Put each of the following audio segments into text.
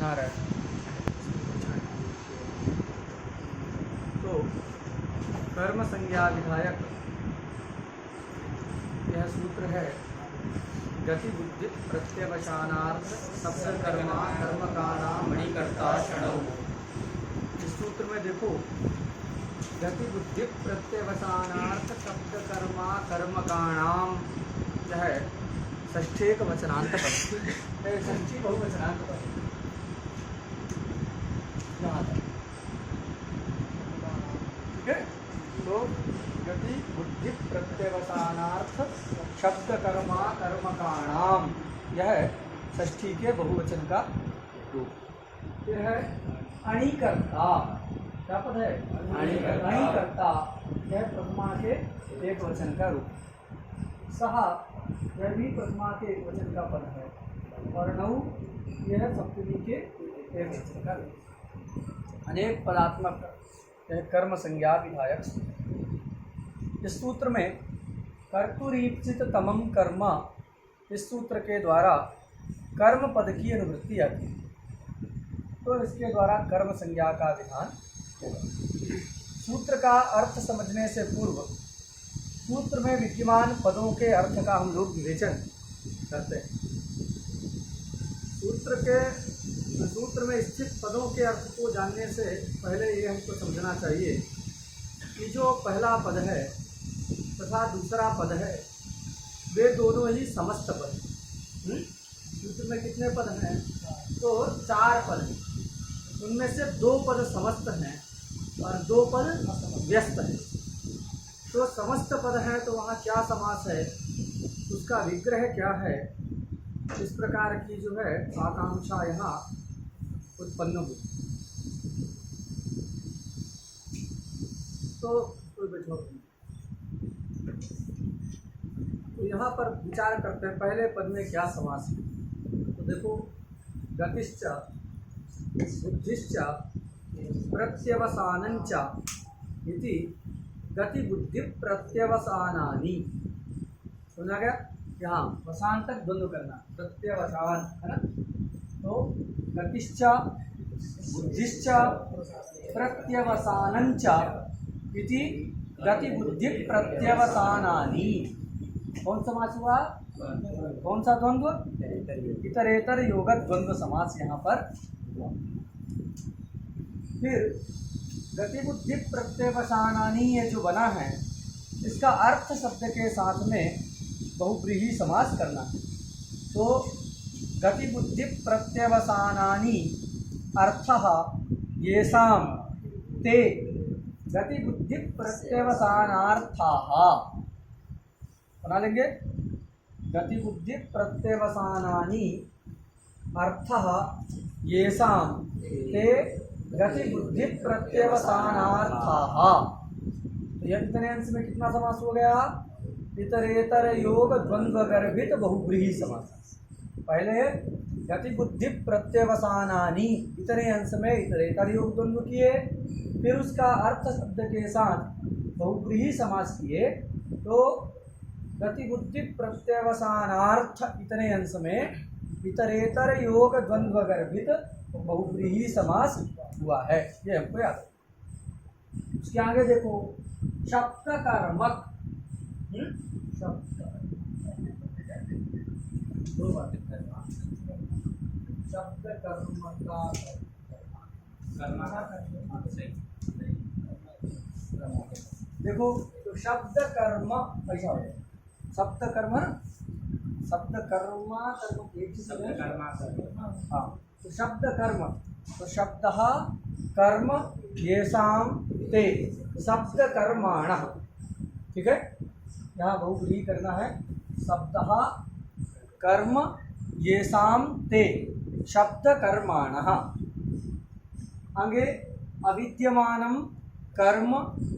नारायण। तो कर्म संज्ञा विधायक यह सूत्र है। गति बुद्धि प्रत्यवसानार्थ शब्द कर्मा कर्म का नाम मणिकर्ता षडौ। इस सूत्र में देखो, गति बुद्धि प्रत्यवसानार्थ शब्द कर्मा कर्म का नाम यह है षष्ठेक वचनांत पद, षष्ठी बहुवचनांत पद यहाँ तक। ठीक है, तो गति बुद्धि प्रत्यवसानार्थ शब्द कर्मा कर्म का नाम यह षष्ठी के बहुवचन का रूप। फिर है अणिकर्ता, क्या पद है? अणिकर्ता, यह प्रथमा के एक वचन का रूप। सहा, यह भी प्रथमा के एक वचन का पद है। और नौ, यह सप्तमी के एक वचन का रूप। अनेक पदात्मक यह कर्म संज्ञा विधायक। इस सूत्र में कर्तुरीप्सित तमम कर्म, इस सूत्र के द्वारा कर्म पद की अनुवृत्ति आती है, तो इसके द्वारा कर्म संज्ञा का विधान होगा। सूत्र का अर्थ समझने से पूर्व सूत्र में विद्यमान पदों के अर्थ का हम लोग विवेचन करते हैं। सूत्र में स्थित पदों के अर्थ को जानने से पहले ये हमको समझना चाहिए कि जो पहला पद है तथा दूसरा पद है वे दोनों ही समस्त पद हैं। सूत्र में कितने पद हैं? तो 4 पद हैं। उनमें से 2 पद समस्त हैं और 2 पद व्यस्त हैं। तो समस्त पद हैं तो वहाँ क्या समास है, उसका विग्रह क्या है, इस प्रकार की जो है आकांक्षा यहाँ उत्पन्न हुई। तो यहाँ पर विचार करते हैं पहले पद में क्या समास है। तो देखो, गतिश्च बुद्धिश्च प्रत्यवसानंच इति गति बुद्धि प्रत्यवसानानि। सुना गया? यहाँ वसान तक द्वंद्व करना, प्रत्यवसान है ना। तो गतिश्च बुद्धिश्च प्रत्यवसानंच इति गति बुद्धि प्रत्यवसानानि। कौन समास हुआ? कौन सा द्वंद्व? इतरेतर योगत द्वंद्व समास यहाँ पर हुआ। फिर गति बुद्धि प्रत्यवसानानि ये जो बना है, इसका अर्थ शब्द के साथ में बहुव्रीहि समास करना है। तो गति बुद्धि प्रत्यवसानानि अर्थः येषां ते गति बुद्धि प्रत्यवसानार्थाः। बना लेंगे, गति बुद्धि प्रत्यवसानानि अर्थः येषां ते गति बुद्धि प्रत्यवसानार्थाः। तो यह कितने अंश में कितना समास हो गया? इतरेतर योग द्वंद्व गर्भित बहुव्रीहि समास। पहले गति बुद्धि प्रत्यवसानानि इतने अंश में इतरेतर योग द्वंद्व किए, फिर उसका अर्थ शब्द के साथ बहुव्रीहि समास किए, तो गति बुद्धि प्रत्यवसानार्थ इतने अंश में इतरेतर योग द्वंद्व गर्भित बहुव्रीहि समास हुआ है। ये हमको याद है। उसके आगे देखो, शब्द कर्मक, शब्द देखो, तो शब्द कर्म ऐसा हो, शब्द कर्म, शब्द कर्मा कर्म एक ही शब्द कर्मा। हाँ, तो शब्द कर्म, तो शब्द कर्म येषां ते शब्द कर्माणः। ठीक है, यहाँ बहुव्रीहि करना है। शब्द कर्म येषां ते शब्द कर्माणः। आगे अविद्यमानं कर्म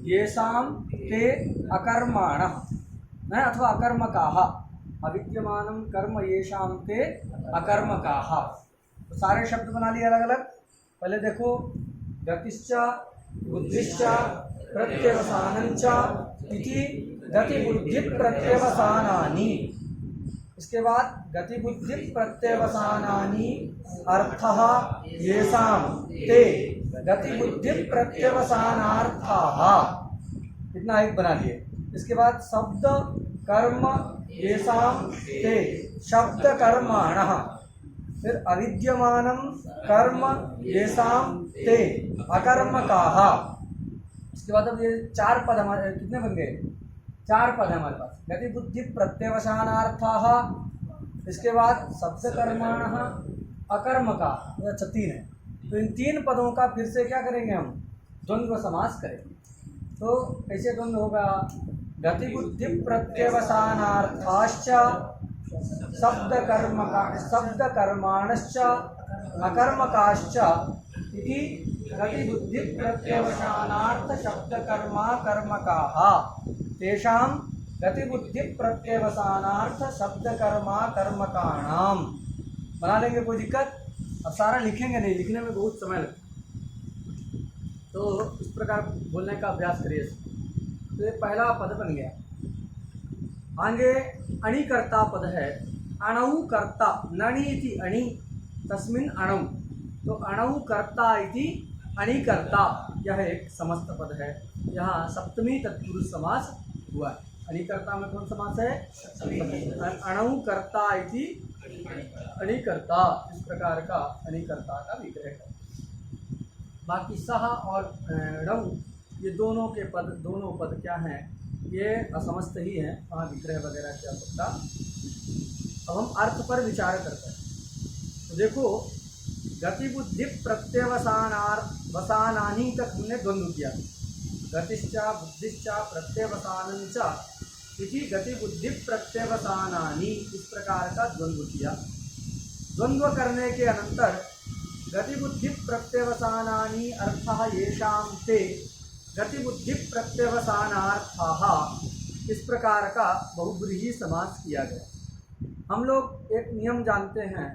येषां ते अकर्माणः, नहीं अथवा अकर्मकाः। अविद्यमानं कर्म येषां ते अकर्मकाः। तो सारे शब्द बना लिए अलग अलग। पहले देखो, गतिश्च बुद्धिश्च प्रत्यवसानंच इति गति बुद्धि प्रत्यवसानानि। इसके बाद गति बुद्धि प्रत्यवसानानि अर्थः येषां ते गति बुद्धि प्रत्यवसानार्थाः, इतना एक बना लिए। इसके बाद शब्द कर्म येषां ते शब्द कर्माणः, फिर अविद्यमानं कर्म येषां ते अकर्मकाः। इसके बाद अब ये 4 पद हमारे कितने बन गए? 4 पद हमारे पास। गति बुद्धि प्रत्यवसानार्थाः, इसके बाद शब्द कर्माणः, अकर्मकाः, अच्छा 3 है। तो इन 3 पदों का फिर से क्या करेंगे हम? द्वंद्व समास करेंगे। तो कैसे द्वंद्व होगा? गति बुद्धि प्रत्यवसानार्थाश्च शब्द कर्माणश्च अकर्मकाश्च इति गति बुद्धि प्रत्यवसानार्थ शब्द कर्मा कर्मकाः तेषां गति बुद्धि प्रत्यवसानार्थ शब्द कर्मा कर्मकाणां। बना लेंगे, कोई दिक्कत? अब सारा लिखेंगे नहीं, लिखने में बहुत समय लगता है, तो इस प्रकार बोलने का अभ्यास करिए। तो ये पहला पद बन गया। आगे अणिकर्ता पद है। अणु कर्ता, नणि इति अणि तस्मिन् अणु, तो अणु कर्ता इति अणिकर्ता, यह एक समस्त पद है। यहाँ सप्तमी तत्पुरुष समास हुआ है। अणिकर्ता में कौन समास है? अणु कर्ता इति अणिकर्ता, इस प्रकार का अणिकर्ता का विग्रह है। बाकी सह और णौ, ये दोनों के पद, दोनों पद क्या हैं? ये असमस्त ही हैं, वहाँ विग्रह वगैरह की आवश्यकता। अब हम अर्थ पर विचार करते हैं। तो देखो, गति बुद्धि प्रत्यवसानानि तक हमने द्वंद्व किया। गतिश्चा बुद्धिश्चा प्रत्यवसानञ्च इति गति बुद्धि प्रत्यवसानानि, इस प्रकार का द्वंद्व किया। द्वंद्व करने के अनंतर गति बुद्धि प्रत्यवसानानि अर्थः येषां ते गति बुद्धि प्रत्यवसानार्थाः, इस प्रकार का बहुब्रीहि समास किया गया। हम लोग एक नियम जानते हैं,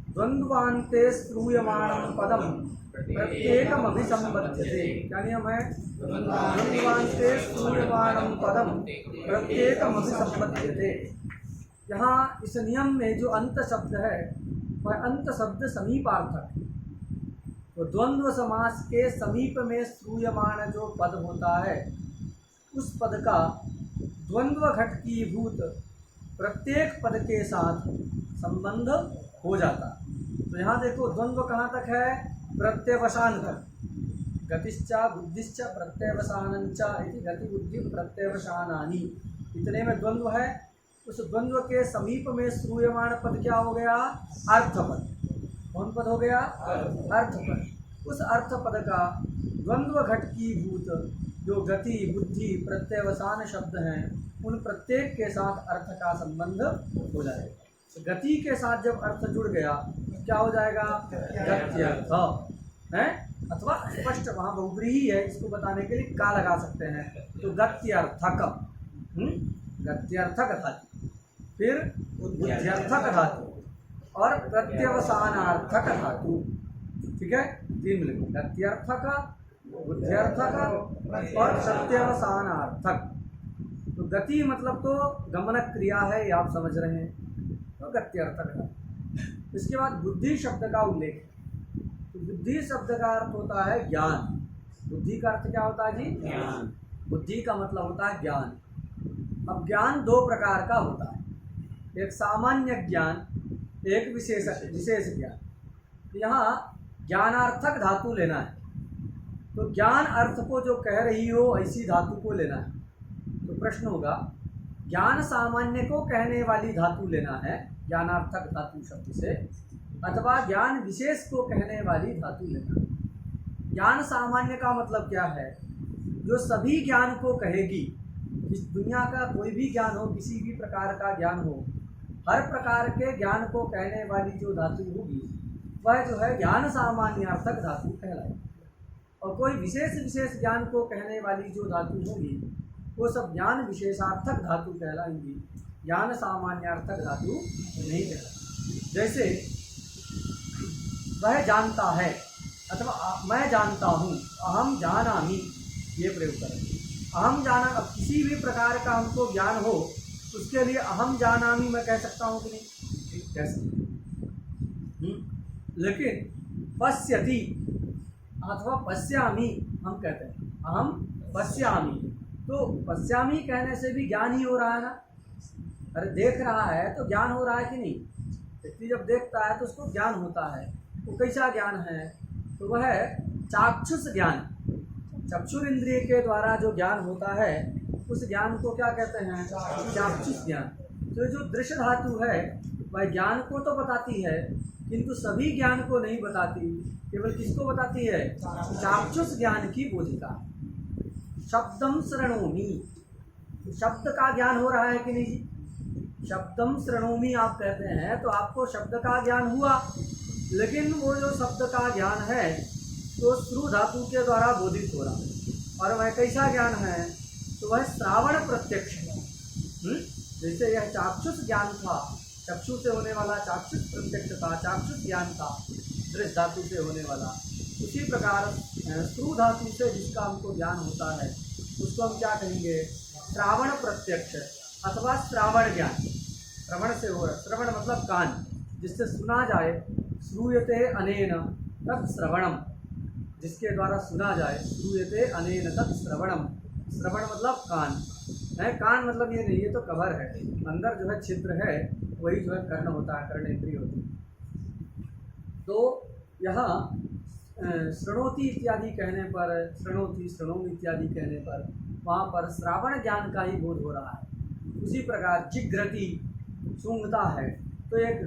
द्वंद्वान्ते श्रूयमाणं पदम प्रत्येकम अभिसंबध्यते। क्या नियम है? द्वंद्वान्ते श्रूयमाणं पदम प्रत्येकम अभिसंबध्यते। यहाँ इस नियम में जो अंत शब्द है वह अंत शब्द समीपार्थक है। तो द्वंद्व समास के समीप में श्रूयमाण जो पद होता है, उस पद का द्वंद्व घटकीभूत प्रत्येक पद के साथ संबंध हो जाता। तो यहाँ देखो, द्वंद्व कहाँ तक है? प्रत्यवसान तक। गतिश्चा बुद्धिश्चा प्रत्यवसानञ्च इति गति बुद्धि प्रत्यवसानानि, इतने में द्वंद्व है। उस द्वंद्व के समीप में श्रूयमाण पद क्या हो गया? अर्थ पद। कौन पद हो गया? अर्थ पद। उस अर्थ पद का द्वंद्व घटकीभूत जो गति बुद्धि प्रत्यवसान शब्द हैं, उन प्रत्येक के साथ अर्थ का संबंध हो जाएगा। तो गति के साथ जब अर्थ जुड़ गया तो क्या हो जाएगा? गत्यर्थ है, अथवा स्पष्ट वहाँ बहुब्रीहि है, इसको बताने के लिए का लगा सकते हैं। तो गत्यर्थक, गत्यर्थक धातु, फिर बुद्ध्यर्थक धातु और प्रत्यवसानार्थक धातु। ठीक है, 3 मिनट। गत्यर्थक, बुद्ध्यर्थक और प्रत्यवसानार्थक। तो गति मतलब तो गमनक क्रिया है, ये आप समझ रहे हैं, तो गत्यर्थक धातु। इसके बाद बुद्धि शब्द का उल्लेख। तो बुद्धि शब्द का अर्थ होता है ज्ञान। बुद्धि का अर्थ क्या होता है जी? ज्ञान। बुद्धि का मतलब होता है ज्ञान। अब ज्ञान 2 प्रकार का होता है, एक सामान्य ज्ञान, एक विशेष ज्ञान। तो यहाँ ज्ञानार्थक धातु लेना है। तो ज्ञान अर्थ को जो कह रही हो ऐसी धातु को लेना है। तो प्रश्न होगा, ज्ञान सामान्य को कहने वाली धातु लेना है ज्ञानार्थक धातु शब्द से, अथवा ज्ञान विशेष को कहने वाली धातु लेना है। ज्ञान सामान्य का मतलब क्या है? जो सभी ज्ञान को कहेगी। इस दुनिया का कोई भी ज्ञान हो, किसी भी प्रकार का ज्ञान हो, हर प्रकार के ज्ञान को कहने वाली जो धातु होगी वह जो है ज्ञान सामान्यार्थक धातु कहलाएगी। और कोई विशेष ज्ञान को कहने वाली जो धातु होगी वो सब ज्ञान विशेषार्थक धातु कहलाएंगी, ज्ञान सामान्यार्थक धातु नहीं कहलाएगी। जैसे वह जानता है अथवा मैं जानता हूँ, अहम जानामि, ये प्रयोग करें। अहम जाना, अब किसी भी प्रकार का हमको ज्ञान हो उसके लिए अहम जानामि मैं कह सकता हूँ कि नहीं? कह सकता हूँ। लेकिन पश्यति अथवा पश्यामि हम कहते हैं, अहम पश्यामि, तो पश्यामि कहने से भी ज्ञान ही हो रहा है ना। अरे देख रहा है तो ज्ञान हो रहा है कि नहीं? व्यक्ति जब देखता है तो उसको ज्ञान होता है। वो कैसा ज्ञान है? तो वह चाक्षुष ज्ञान, चक्षुर इंद्रिय के द्वारा जो ज्ञान होता है उस ज्ञान को क्या कहते हैं? चाक्षुष ज्ञान। तो जो दृश्य धातु है वह ज्ञान को तो बताती है किंतु सभी ज्ञान को नहीं बताती, केवल किसको बताती है? चाक्षुष ज्ञान की बोधिका। शब्दम शृणोमि, शब्द का ज्ञान हो रहा है कि नहीं जी? शब्दम शृणोमि आप कहते हैं तो आपको शब्द का ज्ञान हुआ, लेकिन वो जो शब्द का ज्ञान है तो श्रु धातु के द्वारा बोधित हो रहा है। और वह कैसा ज्ञान है? तो वह श्रावण प्रत्यक्ष है। जैसे यह चाक्षुष ज्ञान था, चक्षु से होने वाला चाक्षुष प्रत्यक्ष था, चाक्षुष ज्ञान था दृश्य धातु से होने वाला, उसी प्रकार श्रु धातु से जिसका हमको ज्ञान होता है उसको हम क्या कहेंगे? श्रावण प्रत्यक्ष अथवा श्रावण ज्ञान। श्रवण से हो रहा, श्रवण मतलब कान, जिससे सुना जाए। श्रूयते अनेन तत् श्रवणम, जिसके द्वारा सुना जाए। श्रूयते अनेन तत् श्रवणम, श्रवण मतलब कान है। कान मतलब ये नहीं, ये तो कवर है, अंदर जो है छिद्र है, वही जो है कर्ण होता है, कर्ण इंद्रिय होती है। तो यहाँ शृणोति इत्यादि कहने पर, शृणोति शृणोमि इत्यादि कहने पर वहाँ पर श्रावण ज्ञान का ही बोध हो रहा है। उसी प्रकार जिघ्रति, सूंघता है तो एक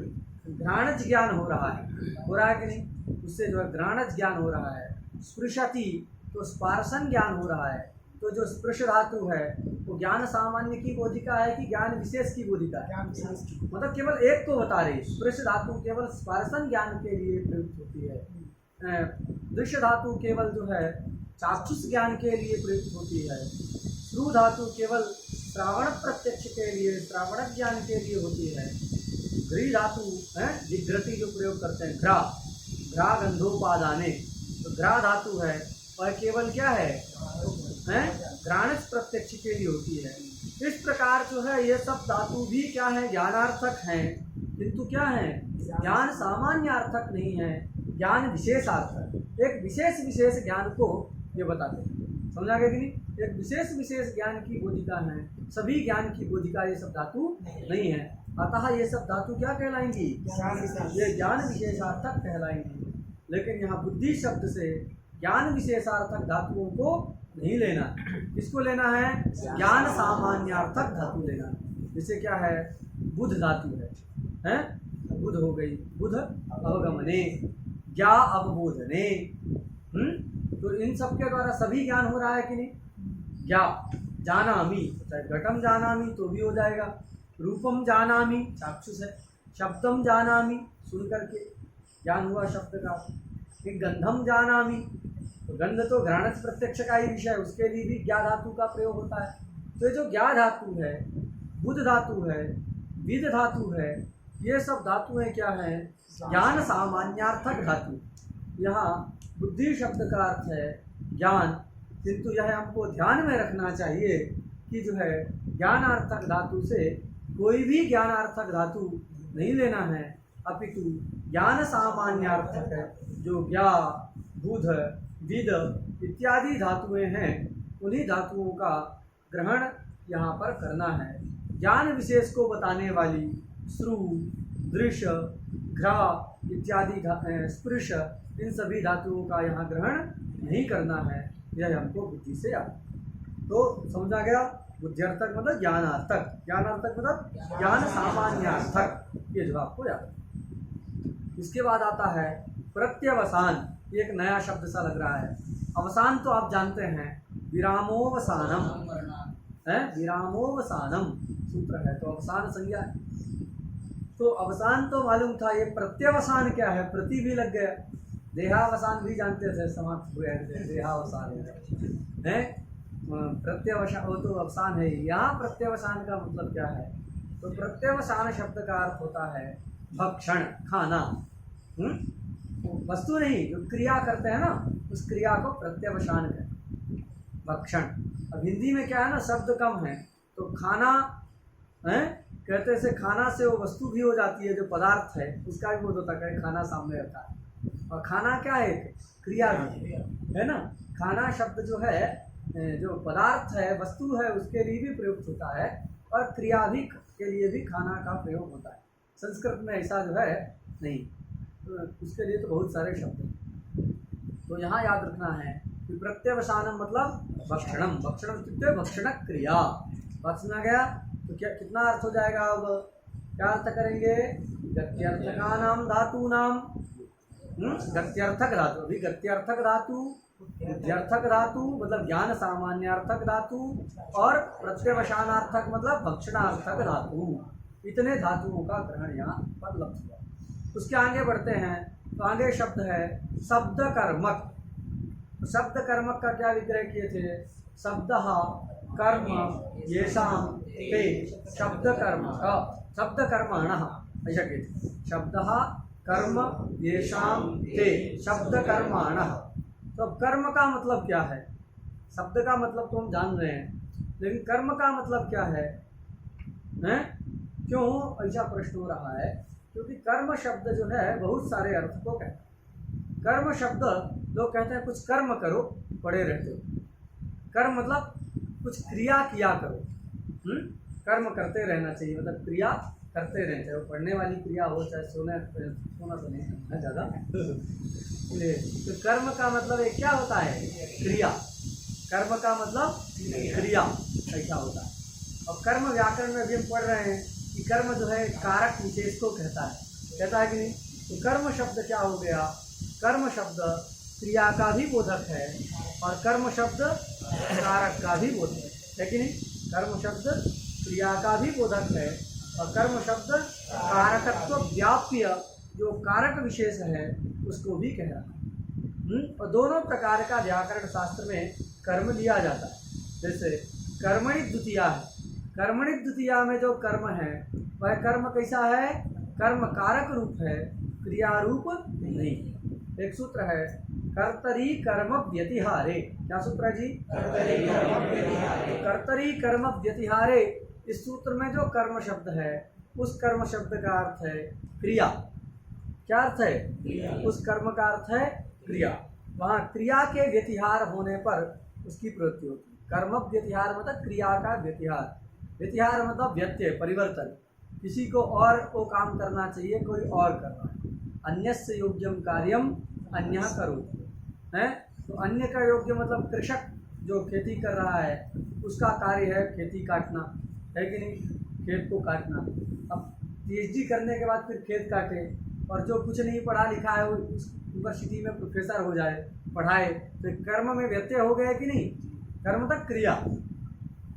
घ्राणज ज्ञान हो रहा है कि नहीं? उससे जो है घ्राणज ज्ञान हो रहा है। स्पृशति तो स्पर्शन ज्ञान हो रहा है। तो जो स्पृश धातु है वो ज्ञान सामान्य की बोधिका है कि ज्ञान विशेष की बोधिका है? मतलब केवल एक को बता रही। स्पृश धातु केवल स्पर्शन ज्ञान के लिए प्रयुक्त होती है, दृश्य धातु केवल जो है चाक्षुष ज्ञान के लिए प्रयुक्त होती है, श्रु धातु केवल श्रावण प्रत्यक्ष के लिए, श्रावण ज्ञान के लिए होती है। घ्री धातु है, जिघ्रति जो प्रयोग करते हैं, घ्रा, घ्रा गंधोपादाने, तो घ्रा धातु है वह केवल क्या है? घ्राणज प्रत्यक्ष के लिए होती है। इस प्रकार जो है ये सब धातु भी क्या है? ज्ञानार्थक हैं, किंतु क्या है? ज्ञान सामान्यार्थक नहीं है, ज्ञान विशेषार्थक। एक विशेष विशेष ज्ञान को ये बताते हैं। समझा गया कि नहीं? एक विशेष विशेष ज्ञान की बोधिका है, सभी ज्ञान की बोधिका ये सब धातु नहीं है। अतः ये सब धातु क्या कहलाएंगी? ये ज्ञान विशेषार्थक कहलाएंगी। लेकिन यहाँ बुद्धि शब्द से ज्ञान विशेषार्थक धातुओं को नहीं लेना। किसको लेना है? ज्ञान सामान्यार्थक धातु लेना। जैसे क्या है? बुध धातु है? बुध हो गई, बुध अवगमने, ज्ञा अवबोधने। तो इन सब के द्वारा सभी ज्ञान हो रहा है कि नहीं? ज्ञा जानामि, चाहे घटम जानामि तो भी हो जाएगा। रूपम जानामि चाक्षुष है। शब्दम जानामि सुन करके ज्ञान हुआ शब्द का। फिर गंधम जानामि, तो गंध तो घ्राणज प्रत्यक्ष का ही विषय है, उसके लिए भी ज्ञा धातु का प्रयोग होता है। तो जो ज्ञा धातु है, बुध धातु है, विद धातु है, ये सब धातुएं क्या हैं? ज्ञान सामान्यार्थक धातु। यहाँ बुद्धि शब्द का अर्थ है ज्ञान, किंतु यह हमको ध्यान में रखना चाहिए कि जो है ज्ञानार्थक धातु से कोई भी ज्ञानार्थक धातु नहीं लेना है, अपितु ज्ञान सामान्यार्थक है। जो ज्ञा, बुध, विद इत्यादि धातुएं हैं, उन्हीं धातुओं का ग्रहण यहाँ पर करना है। ज्ञान विशेष को बताने वाली श्रु, दृश्य, घ्रा इत्यादि स्पृश, इन सभी धातुओं का यहाँ ग्रहण नहीं करना है। यह हमको बुद्धि से याद। तो समझा गया? बुद्धिर्थक मतलब ज्ञानार्थक, ज्ञानार्थक मतलब ज्ञान सामान्यार्थक, ये जो आपको याद। इसके बाद आता है प्रत्यवसान। एक नया शब्द सा लग रहा है। अवसान तो आप जानते हैं, विरामोवसानम है, विरामोवसानम सूत्र है, तो अवसान संज्ञा है। तो अवसान तो मालूम था, ये प्रत्यवसान क्या है? प्रति भी लग गया। देहावसान भी जानते थे, समाप्त हुए हैं, देहावसान है। प्रत्यवसान वो तो अवसान है। यहाँ प्रत्यवसान का मतलब क्या है? तो प्रत्यवसान शब्द का अर्थ होता है भक्षण, खाना। वस्तु नहीं, जो क्रिया करते हैं ना, उस क्रिया को प्रत्यवसान है, भक्षण। अब हिंदी में क्या है ना, शब्द कम है, तो खाना हैं, कहते से खाना से वो वस्तु भी हो जाती है, जो पदार्थ है उसका भी बोध होता है, खाना सामने रखा है। और खाना क्या है, क्रिया भी है ना। खाना शब्द जो है, जो पदार्थ है, वस्तु है, उसके लिए भी प्रयुक्त होता है, और क्रिया भी के लिए भी खाना का प्रयोग होता है। संस्कृत में ऐसा जो है नहीं, तो उसके लिए तो बहुत सारे शब्द हैं। तो यहाँ याद रखना है कि प्रत्यवसानम मतलब भक्षणम, भक्षणम इत्युक्ते भक्षण क्रिया। बात सुना गया? तो क्या कितना अर्थ हो जाएगा? अब क्या अर्थ करेंगे? गत्यर्थकानाम धातूनाम, गत्यर्थक धातु, अभी गत्यर्थक धातु, बुद्ध्यर्थक धातु मतलब ज्ञान सामान्यार्थक धातु, और प्रत्यवसानार्थक मतलब भक्षणार्थक धातु, इतने धातुओं का ग्रहण यहाँ पर लफ्ज हुआ। उसके आगे बढ़ते हैं तो आगे शब्द है शब्द कर्मक। तो शब्द कर्मक का क्या विग्रह किए थे? शब्द कर्म येषाम ते शब्द कर्म का, शब्द कर्मण ऐसा कहते। शब्द कर्म येषाम ते शब्द कर्मण। तो अब कर्म का मतलब क्या है? शब्द का मतलब तो हम जान रहे हैं, लेकिन कर्म का मतलब क्या है? हैं? क्यों ऐसा प्रश्न हो रहा है? क्योंकि कर्म शब्द जो है बहुत सारे अर्थ को कहता है। कर्म शब्द लोग कहते हैं कुछ कर्म करो, पड़े रहते हो। कर्म मतलब कुछ क्रिया किया करो, कर्म करते रहना चाहिए, मतलब क्रिया करते रहना चाहिए। पढ़ने वाली क्रिया हो, चाहे सोना तो नहीं है ज़्यादा। तो कर्म का मतलब ये क्या होता है? क्रिया। कर्म का मतलब क्रिया ऐसा होता है। और कर्म व्याकरण में भी हम पढ़ रहे हैं कि कर्म जो है कारक विशेष को कहता है कि नहीं? तो कर्म शब्द क्या हो गया? कर्म शब्द क्रिया का भी बोधक है, और कर्म शब्द कारक का भी बोधक है कि नहीं? कर्म शब्द क्रिया का भी बोधक है, और कर्म शब्द कारकत्व व्याप्य जो कारक विशेष है उसको भी कह रहा है। और दोनों प्रकार का व्याकरण शास्त्र में कर्म लिया जाता है। जैसे कर्मणि द्वितीया है, कर्मणि द्वितीया में जो कर्म है वह कर्म कैसा है? कर्म कारक रूप है, क्रिया रूप नहीं। एक सूत्र है कर्तरी कर्म व्यतिहारे। क्या सूत्र है जी? कर्तरी कर्म व्यतिहारे। इस सूत्र में जो कर्म शब्द है उस कर्म शब्द का अर्थ है क्रिया। क्या अर्थ है? उस कर्म का अर्थ है क्रिया। वहाँ क्रिया के व्यतिहार होने पर उसकी प्रवृत्ति होती है। कर्म व्यतिहार मतलब क्रिया का व्यतिहार। व्यतिहार मतलब व्यत्यय, परिवर्तन। किसी को और वो काम करना चाहिए, कोई और करना है। अन्यस्य योग्यम कार्यम अन्यः करोति है। तो अन्य का योग्य मतलब कृषक जो खेती कर रहा है उसका कार्य है खेती काटना, है कि नहीं? खेत को काटना। अब पीएचडी करने के बाद फिर खेत काटे, और जो कुछ नहीं पढ़ा लिखा है वो उस यूनिवर्सिटी में प्रोफेसर हो जाए, पढ़ाए, तो कर्म में व्यत्यय हो गया कि नहीं? कर्म तक क्रिया।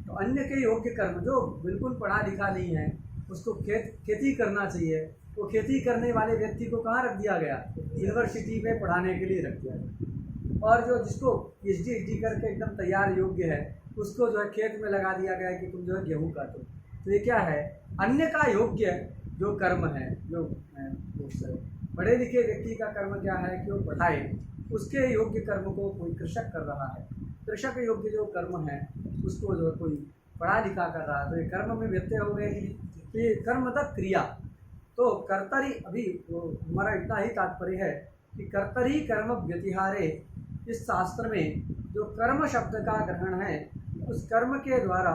तो अन्य के योग्य कर्म जो बिल्कुल पढ़ा लिखा नहीं है उसको खेती करना चाहिए। वो खेती करने वाले व्यक्ति को कहाँ रख दिया गया? यूनिवर्सिटी में पढ़ाने के लिए रख दिया गया। और जो जिसको पीएचडी करके एकदम तैयार योग्य है उसको जो है खेत में लगा दिया गया कि तुम जो है गेहूँ काटो। तो ये क्या है? अन्य का योग्य जो कर्म है, जो पढ़े लिखे व्यक्ति का कर्म क्या है कि वो पढ़ाए, उसके योग्य कर्म को कोई कृषक कर रहा है। कृषक योग्य जो कर्म है उसको जो कोई पढ़ा लिखा कर रहा है, तो ये कर्म में व्यत्यय हो गए कि ये कर्म मतलब क्रिया। तो कर्तरी, अभी हमारा इतना ही तात्पर्य है कि कर्तरी कर्म व्यतिहारे, इस शास्त्र में जो कर्म शब्द का ग्रहण है उस कर्म के द्वारा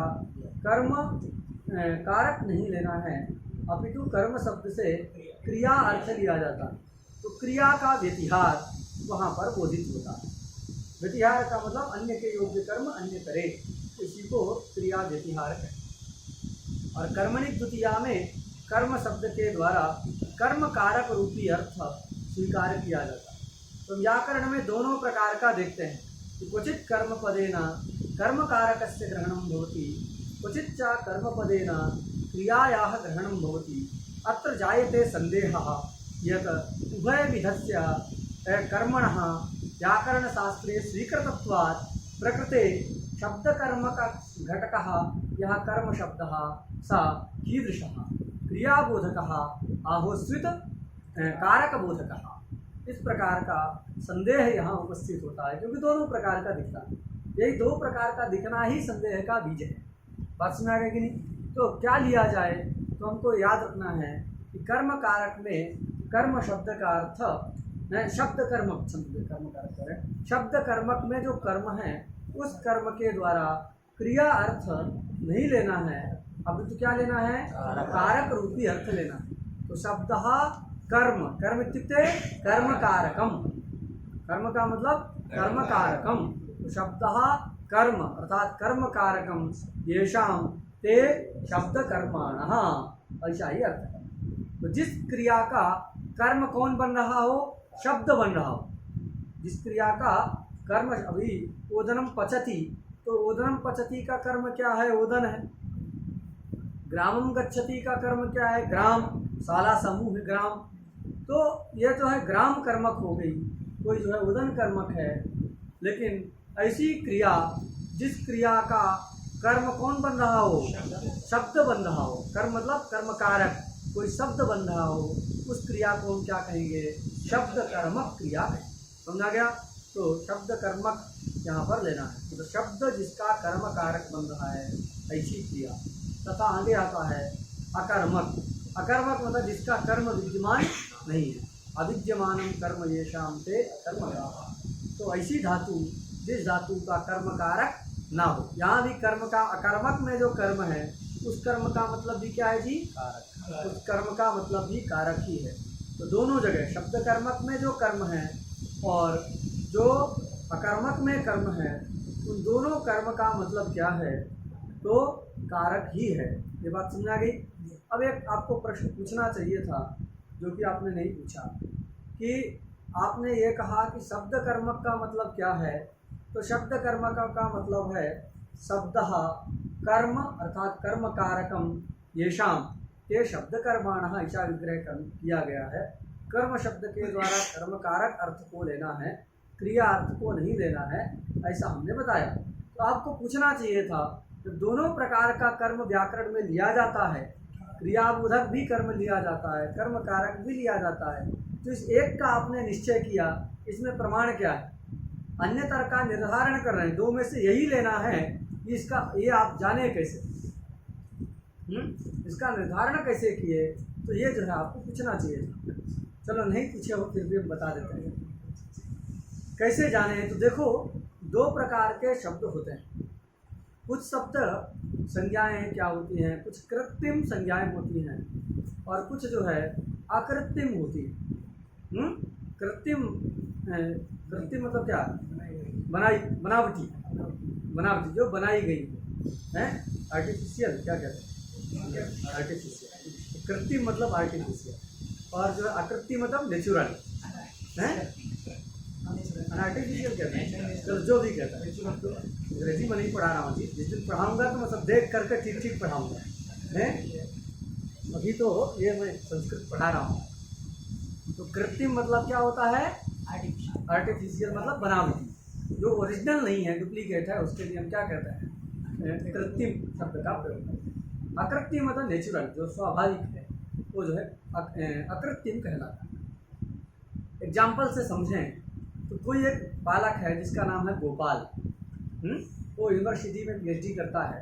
कर्म कारक नहीं लेना है, अपितु कर्म शब्द से क्रिया अर्थ लिया जाता है। तो क्रिया का व्यतिहार वहाँ पर बोधित होता है। व्यतिहार का मतलब अन्य के योग्य कर्म अन्य करे, इसी को क्रिया व्यतिहार कहते हैं। और कर्मणि द्वितीया में कर्म शब्द के द्वारा कर्म कारक रूपी अर्थ स्वीकार किया जाता है। तो व्याकरण में दोनों प्रकार का देखते हैं कि क्वचित कर्म पदेन कर्म कारकस्य ग्रहणं भवति, क्वचित च कर्म पदेन क्रियायाः ग्रहणं भवति। अत्र जायते संदेहः यत् उभयविधस्य कर्मणः व्याकरणशास्त्रे स्वीकृतत्वात् प्रकृते शब्दकर्मक घटकः यः कर्मशब्दः स कीदृशः क्रियाबोधकः आहोस्वित कारकबोधकः। इस प्रकार का संदेह यहाँ उपस्थित होता है, क्योंकि दोनों प्रकार का दिखता है। यही दो प्रकार का दिखना ही संदेह का बीज है। बात समझ आ गई कि नहीं? तो क्या लिया जाए, तो हमको याद रखना है कि कर्म कारक में कर्म शब्द का अर्थ शब्द कर्मक, कर्म कारक है, शब्द कर्मक में जो कर्म है उस कर्म के द्वारा क्रिया अर्थ नहीं लेना है, अब तो क्या लेना है, कारक रूपी अर्थ लेना है। तो शब्द कर्म, कर्म इत्युक्ते कर्म कारकम, कर्म का मतलब कर्म कारकम, तो शब्द कर्म अर्थात कर्म कारकम येषाम ते शब्द कर्माणः, ऐसा ही अर्थ है। तो जिस क्रिया का कर्म कौन बन रहा हो, शब्द बन रहा हो, जिस क्रिया का कर्म, अभी ओदनम पचति, तो ओदनम पचति का कर्म क्या है, ओदन है। ग्रामम गच्छति का कर्म क्या है, ग्राम, शाला समूह ग्राम, तो यह जो है ग्राम कर्मक हो गई, कोई जो है उदन कर्मक है। लेकिन ऐसी क्रिया, जिस क्रिया का कर्म कौन बन रहा हो, शब्द बन रहा हो, कर्म मतलब कर्म कारक, कोई शब्द बन रहा हो, उस क्रिया को हम क्या कहेंगे, शब्द कर्मक क्रिया है। समझा गया। तो शब्द कर्मक यहाँ पर लेना है, तो शब्द जिसका कर्म कारक बन रहा है ऐसी क्रिया। तथा आगे आता है अकर्मक, अकर्मक मतलब जिसका कर्म विद्यमान नहीं है, अविद्यमानम कर्म येषाम ते अकर्मकाः। तो ऐसी धातु जिस धातु का कर्म कारक ना हो, यहाँ भी कर्म का, अकर्मक में जो कर्म है उस कर्म का मतलब भी क्या है जी, कारक, उस कर्म का मतलब भी कारक ही है। तो दोनों जगह शब्द कर्मक में जो कर्म है और जो अकर्मक में कर्म है, उन दोनों कर्म का मतलब क्या है, तो कारक ही है। ये बात समझ आ गई। अब एक आपको प्रश्न पूछना चाहिए था जो कि आपने नहीं पूछा, कि आपने ये कहा कि शब्द कर्मक का मतलब क्या है, तो शब्द कर्मक का मतलब है शब्द कर्म अर्थात कर्म कारकम येषाम ते शब्द कर्माणः, ऐसा विग्रह किया गया है। कर्म शब्द के द्वारा कर्म कारक अर्थ को लेना है, क्रिया अर्थ को नहीं लेना है, ऐसा हमने बताया। तो आपको पूछना चाहिए था, तो दोनों प्रकार का कर्म व्याकरण में लिया जाता है, क्रियाबोधक भी कर्म लिया जाता है, कर्म कारक भी लिया जाता है, तो इस एक का आपने निश्चय किया, इसमें प्रमाण क्या है, अन्यतर का निर्धारण कर रहे हैं, दो में से यही लेना है, इसका ये आप जाने कैसे, इसका निर्धारण कैसे किए, तो ये जो है आपको पूछना चाहिए था। चलो नहीं पूछे हो फिर भी हम बता देते हैं कैसे जाने। तो देखो, दो प्रकार के शब्द होते हैं, कुछ शब्द संज्ञाएं क्या होती हैं, कुछ कृत्रिम संज्ञाएं होती हैं और कुछ जो है अकृत्रिम होती है। कृत्रिम, कृत्रिम मतलब क्या, बनावटी, बनावटी जो बनाई गई है, आर्टिफिशियल, क्या कहते हैं, आर्टिफिशियल। कृत्रिम मतलब आर्टिफिशियल, और जो अकृत्रिम मतलब नेचुरल है, आर्टिफिशियल कहते हैं। चलो जो भी कहता है, अंग्रेजी में नहीं पढ़ा रहा हूँ जी, जिस दिन पढ़ाऊँगा तो मैं सब देख करके ठीक ठीक पढ़ाऊँगा है, अभी तो ये मैं संस्कृत पढ़ा रहा हूँ। तो कृत्रिम मतलब क्या होता है, आर्टिफिशियल मतलब बनावटी, जो ओरिजिनल नहीं है, डुप्लीकेट है, उसके लिए हम क्या कहते हैं, कृत्रिम शब्द का प्रयोग। अकृत्रिम मतलब नेचुरल, जो स्वाभाविक है, वो जो है अकृत्रिम कहलाता है। एग्जाम्पल से समझें तो कोई एक बालक है जिसका नाम है गोपाल, वो यूनिवर्सिटी में PhD करता है,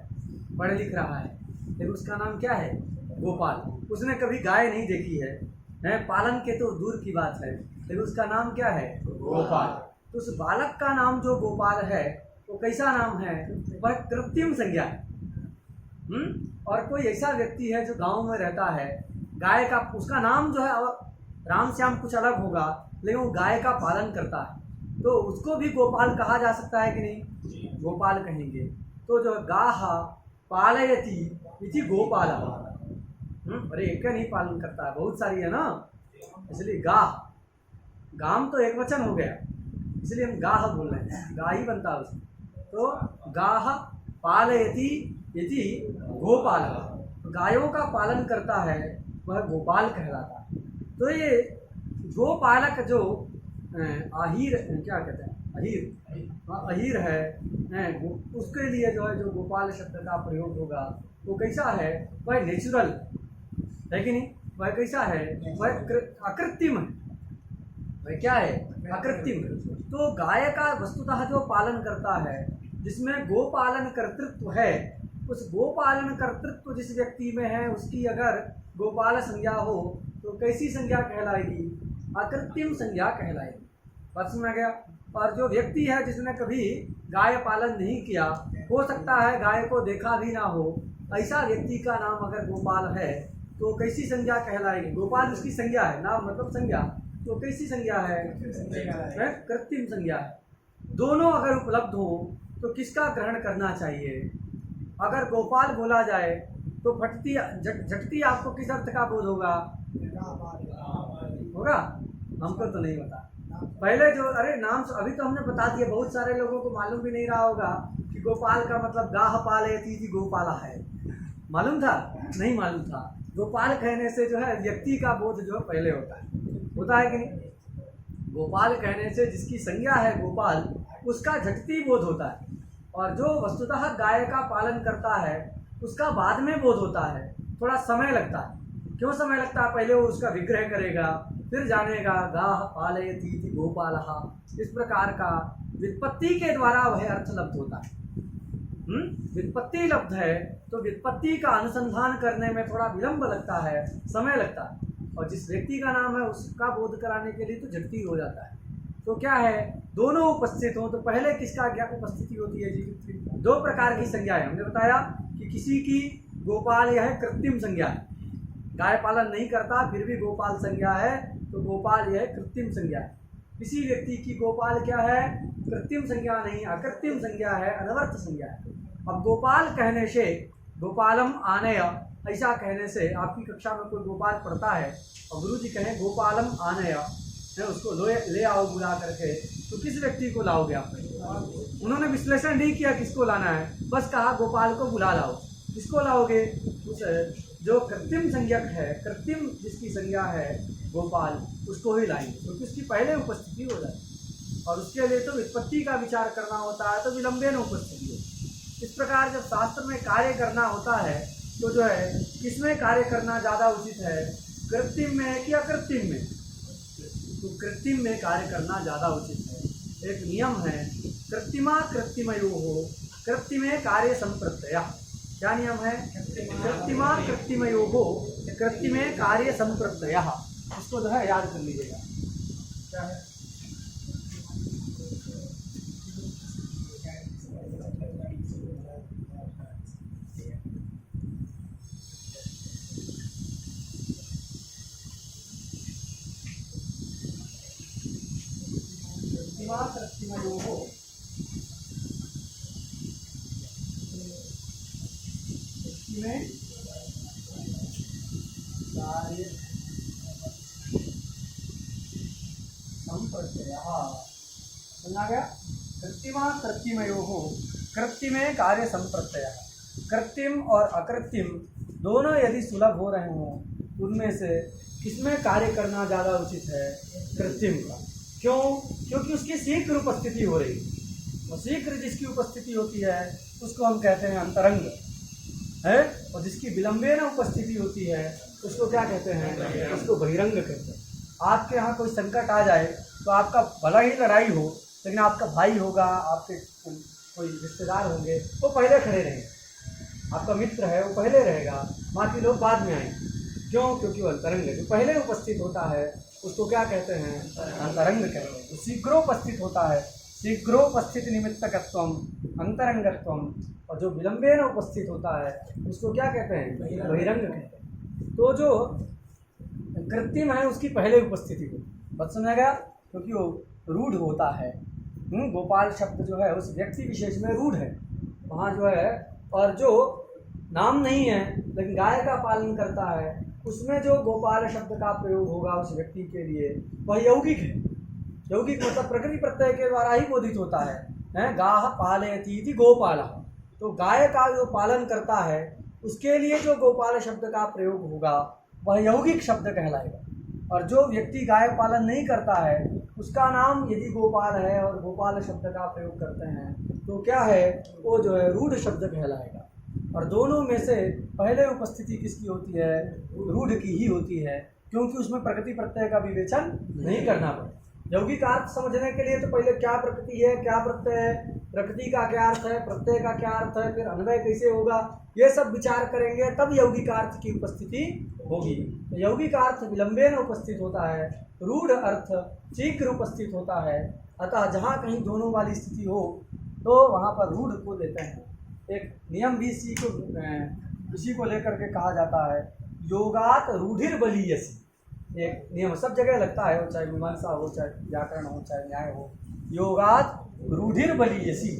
पढ़ लिख रहा है, लेकिन उसका नाम क्या है, गोपाल। उसने कभी गाय नहीं देखी है, पालन के तो दूर की बात है, लेकिन उसका नाम क्या है, गोपाल। तो उस बालक का नाम जो गोपाल है वो कैसा नाम है, वह कृत्रिम संज्ञा है। और कोई ऐसा व्यक्ति है जो गांव में रहता है, गाय का, उसका नाम जो है राम श्याम कुछ अलग होगा, लेकिन वो गाय का पालन करता है, तो उसको भी गोपाल कहा जा सकता है कि नहीं, गोपाल कहेंगे। तो जो गाह पालयति इति गोपाल, अरे एक का नहीं पालन करता है, बहुत सारी है ना, इसलिए गाह, गाम तो एक वचन हो गया, इसलिए हम गाह बोल रहे हैं, गा ही बनता है उसमें। तो गाह पालयति इति गोपाल, तो गायों का पालन करता है वह गोपाल कहलाता है। तो ये गोपालक जो आहिर, क्या कहते हैं, अहीर है, उसके लिए जो है जो गोपाल शब्द का प्रयोग होगा वो कैसा है, वह नेचुरल है कि नहीं, वह कैसा है, वह अकृत्रिम है, वह क्या है, अकृत्रिम। तो गाय का वस्तुतः जो पालन करता है, जिसमें गोपालन कर्तृत्व है, उस गोपालन कर्तृत्व जिस व्यक्ति में है उसकी अगर गोपाल संज्ञा हो तो कैसी संज्ञा कहलाएगी? अकृत्रिम संज्ञा कहलाएगी। बात समझ में गया? और जो व्यक्ति है जिसने कभी गाय पालन नहीं किया, हो सकता है गाय को देखा भी ना हो, ऐसा व्यक्ति का नाम अगर गोपाल है तो कैसी संज्ञा कहलाएगी? गोपाल उसकी संज्ञा है, नाम मतलब संज्ञा, तो कैसी संज्ञा है? कृत्रिम संज्ञा है। दोनों अगर उपलब्ध हो तो किसका ग्रहण करना चाहिए? अगर गोपाल बोला जाए तो फटती झटती आपको किस अर्थ का बोध होगा? होगा? हमको तो नहीं पता। पहले जो नाम अभी तो हमने बता दिया, बहुत सारे लोगों को मालूम भी नहीं रहा होगा कि गोपाल का मतलब गाह पालयति इति गोपाला है। मालूम था? नहीं मालूम था। गोपाल कहने से जो है व्यक्ति का बोध जो है पहले होता है कि नहीं? गोपाल कहने से जिसकी संज्ञा है गोपाल, उसका झटती बोध होता है, और जो वस्तुतः गाय का पालन करता है उसका बाद में बोध होता है, थोड़ा समय लगता है। क्यों समय लगता है? पहले वो उसका विग्रह करेगा, फिर जानेगा गाह पालयति इति गोपालः। इस प्रकार का व्युत्पत्ति के द्वारा वह अर्थ लब्ध होता है। व्युत्पत्ति लब्ध है तो व्युत्पत्ति का अनुसंधान करने में थोड़ा विलंब लगता है, समय लगता है, और जिस व्यक्ति का नाम है उसका बोध कराने के लिए तो झटती हो जाता है। तो क्या है, दोनों उपस्थित हो तो पहले किसका क्या उपस्थिति होती है जी? दो प्रकार की संज्ञा है। हमने बताया कि किसी की गोपाल यह कृत्रिम संज्ञा है, गाय पालन नहीं करता फिर भी गोपाल संज्ञा है, तो गोपाल यह कृत्रिम संज्ञा है। किसी व्यक्ति की गोपाल क्या है? कृत्रिम संज्ञा नहीं, अकृत्रिम संज्ञा है, अनवर्थ संज्ञा है। अब गोपाल कहने से, गोपालम आनय ऐसा कहने से, आपकी कक्षा में कोई गोपाल पढ़ता है और गुरु जी कहें गोपालम आनय, उसको ले आओ बुला करके, तो किस व्यक्ति को लाओगे आप? उन्होंने विश्लेषण नहीं किया किसको लाना है, बस कहा गोपाल को बुला लाओ। किसको लाओगे? उस जो कृत्रिम संज्ञक है, कृत्रिम जिसकी संज्ञा है गोपाल, उसको ही लाएंगे, क्योंकि उसकी पहले उपस्थिति हो जाए, और उसके लिए तो व्युत्पत्ति का विचार करना होता है, तो विलंबेन उपस्थिति हो। इस प्रकार जब शास्त्र में कार्य करना होता है तो जो है किसमें कार्य करना ज़्यादा उचित है? कृत्रिम में कि अकृत्रिम में? तो कृत्रिम में कार्य करना ज़्यादा उचित है। एक नियम है, कृत्रिमा कृत्रिमयोः कृत्रिमे कार्य संप्रत्यय। क्या नियम है? कृत्रिमा कृत्रिमयोः कृत्रिमे कार्य संप्रत्यय। इसको जो है याद कर लीजिएगा। क्या है? कृत्रिमयोः कृत्रिमे कार्य संप्रत्ययः। समझा गया? कृत्रिमा कृत्रिमयोः कृत्रिमे कार्य संप्रत्ययः। कृत्रिम और अकृत्रिम दोनों यदि सुलभ हो रहे हों, उनमें से किसमें कार्य करना ज़्यादा उचित है? कृत्रिम का। क्यों? क्योंकि उसकी शीघ्र उपस्थिति हो रही है, और शीघ्र जिसकी उपस्थिति होती है उसको हम कहते हैं अंतरंग है, और जिसकी विलंबेन उपस्थिति होती है उसको क्या कहते हैं? उसको बहिरंग कहते हैं। आपके यहाँ कोई संकट आ जाए तो आपका भला ही लड़ाई हो, लेकिन आपका भाई होगा, आपके कोई रिश्तेदार होंगे, वो पहले खड़े रहेंगे, आपका मित्र है वो पहले रहेगा, बाकी लोग बाद में आएंगे। क्यों? क्योंकि वो अंतरंग है, जो पहले उपस्थित होता है उसको क्या कहते हैं? अंतरंग कहते हैं। तो शीघ्रोपस्थित होता है, शीघ्रोपस्थित निमित्तकत्वम अंतरंगत्वम, और जो विलंबेन उपस्थित होता है उसको क्या कहते हैं? बहिरंग कहते हैं। तो जो कृत्रिम है उसकी पहले उपस्थिति हो, बात समझा गया? क्योंकि वो रूढ़ होता है। गोपाल शब्द जो है उस व्यक्ति विशेष में रूढ़ है वहाँ जो है, और जो नाम नहीं है लेकिन गाय का पालन करता है उसमें जो गोपाल शब्द का प्रयोग होगा उस व्यक्ति के लिए वह यौगिक है। यौगिक मतलब प्रकृति प्रत्यय के द्वारा ही बोधित होता है। गाह पालयति इति गोपालः, तो गाय का जो पालन करता है उसके लिए जो गोपाल शब्द का प्रयोग होगा वह यौगिक शब्द कहलाएगा, और जो व्यक्ति गाय पालन नहीं करता है उसका नाम यदि गोपाल है और गोपाल शब्द का प्रयोग करते हैं तो क्या है? वो जो है रूढ़ शब्द कहलाएगा। और दोनों में से पहले उपस्थिति किसकी होती है? रूढ़ की ही होती है, क्योंकि उसमें प्रकृति प्रत्यय का विवेचन नहीं करना पड़े। यौगिक अर्थ समझने के लिए तो पहले क्या प्रकृति है, क्या प्रत्यय है, प्रकृति का क्या अर्थ है, प्रत्यय का क्या अर्थ है, फिर अन्वय कैसे होगा, ये सब विचार करेंगे तब यौगिक अर्थ की उपस्थिति होगी। तो यौगिक अर्थ विलंबेन उपस्थित होता है, रूढ़ अर्थ शीघ्र उपस्थित होता है। अतः जहाँ कहीं दोनों वाली स्थिति हो तो वहाँ पर रूढ़ को लेते हैं। एक नियम भी इसी को लेकर के कहा जाता है, योगात रूढ़िर बलीयसी। एक नियम सब जगह लगता है, चाहे मीमांसा हो, चाहे व्याकरण हो, चाहे न्याय हो। योगात रूढ़िर बलीयसी,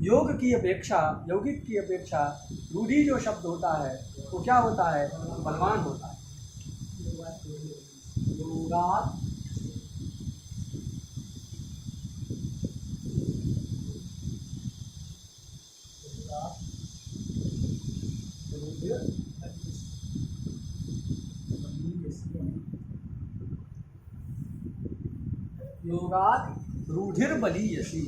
योग की अपेक्षा, यौगिक की अपेक्षा रूढ़ि जो शब्द होता है वो क्या होता है, बलवान होता है। योगात योगात रूढ़िर बलीयसी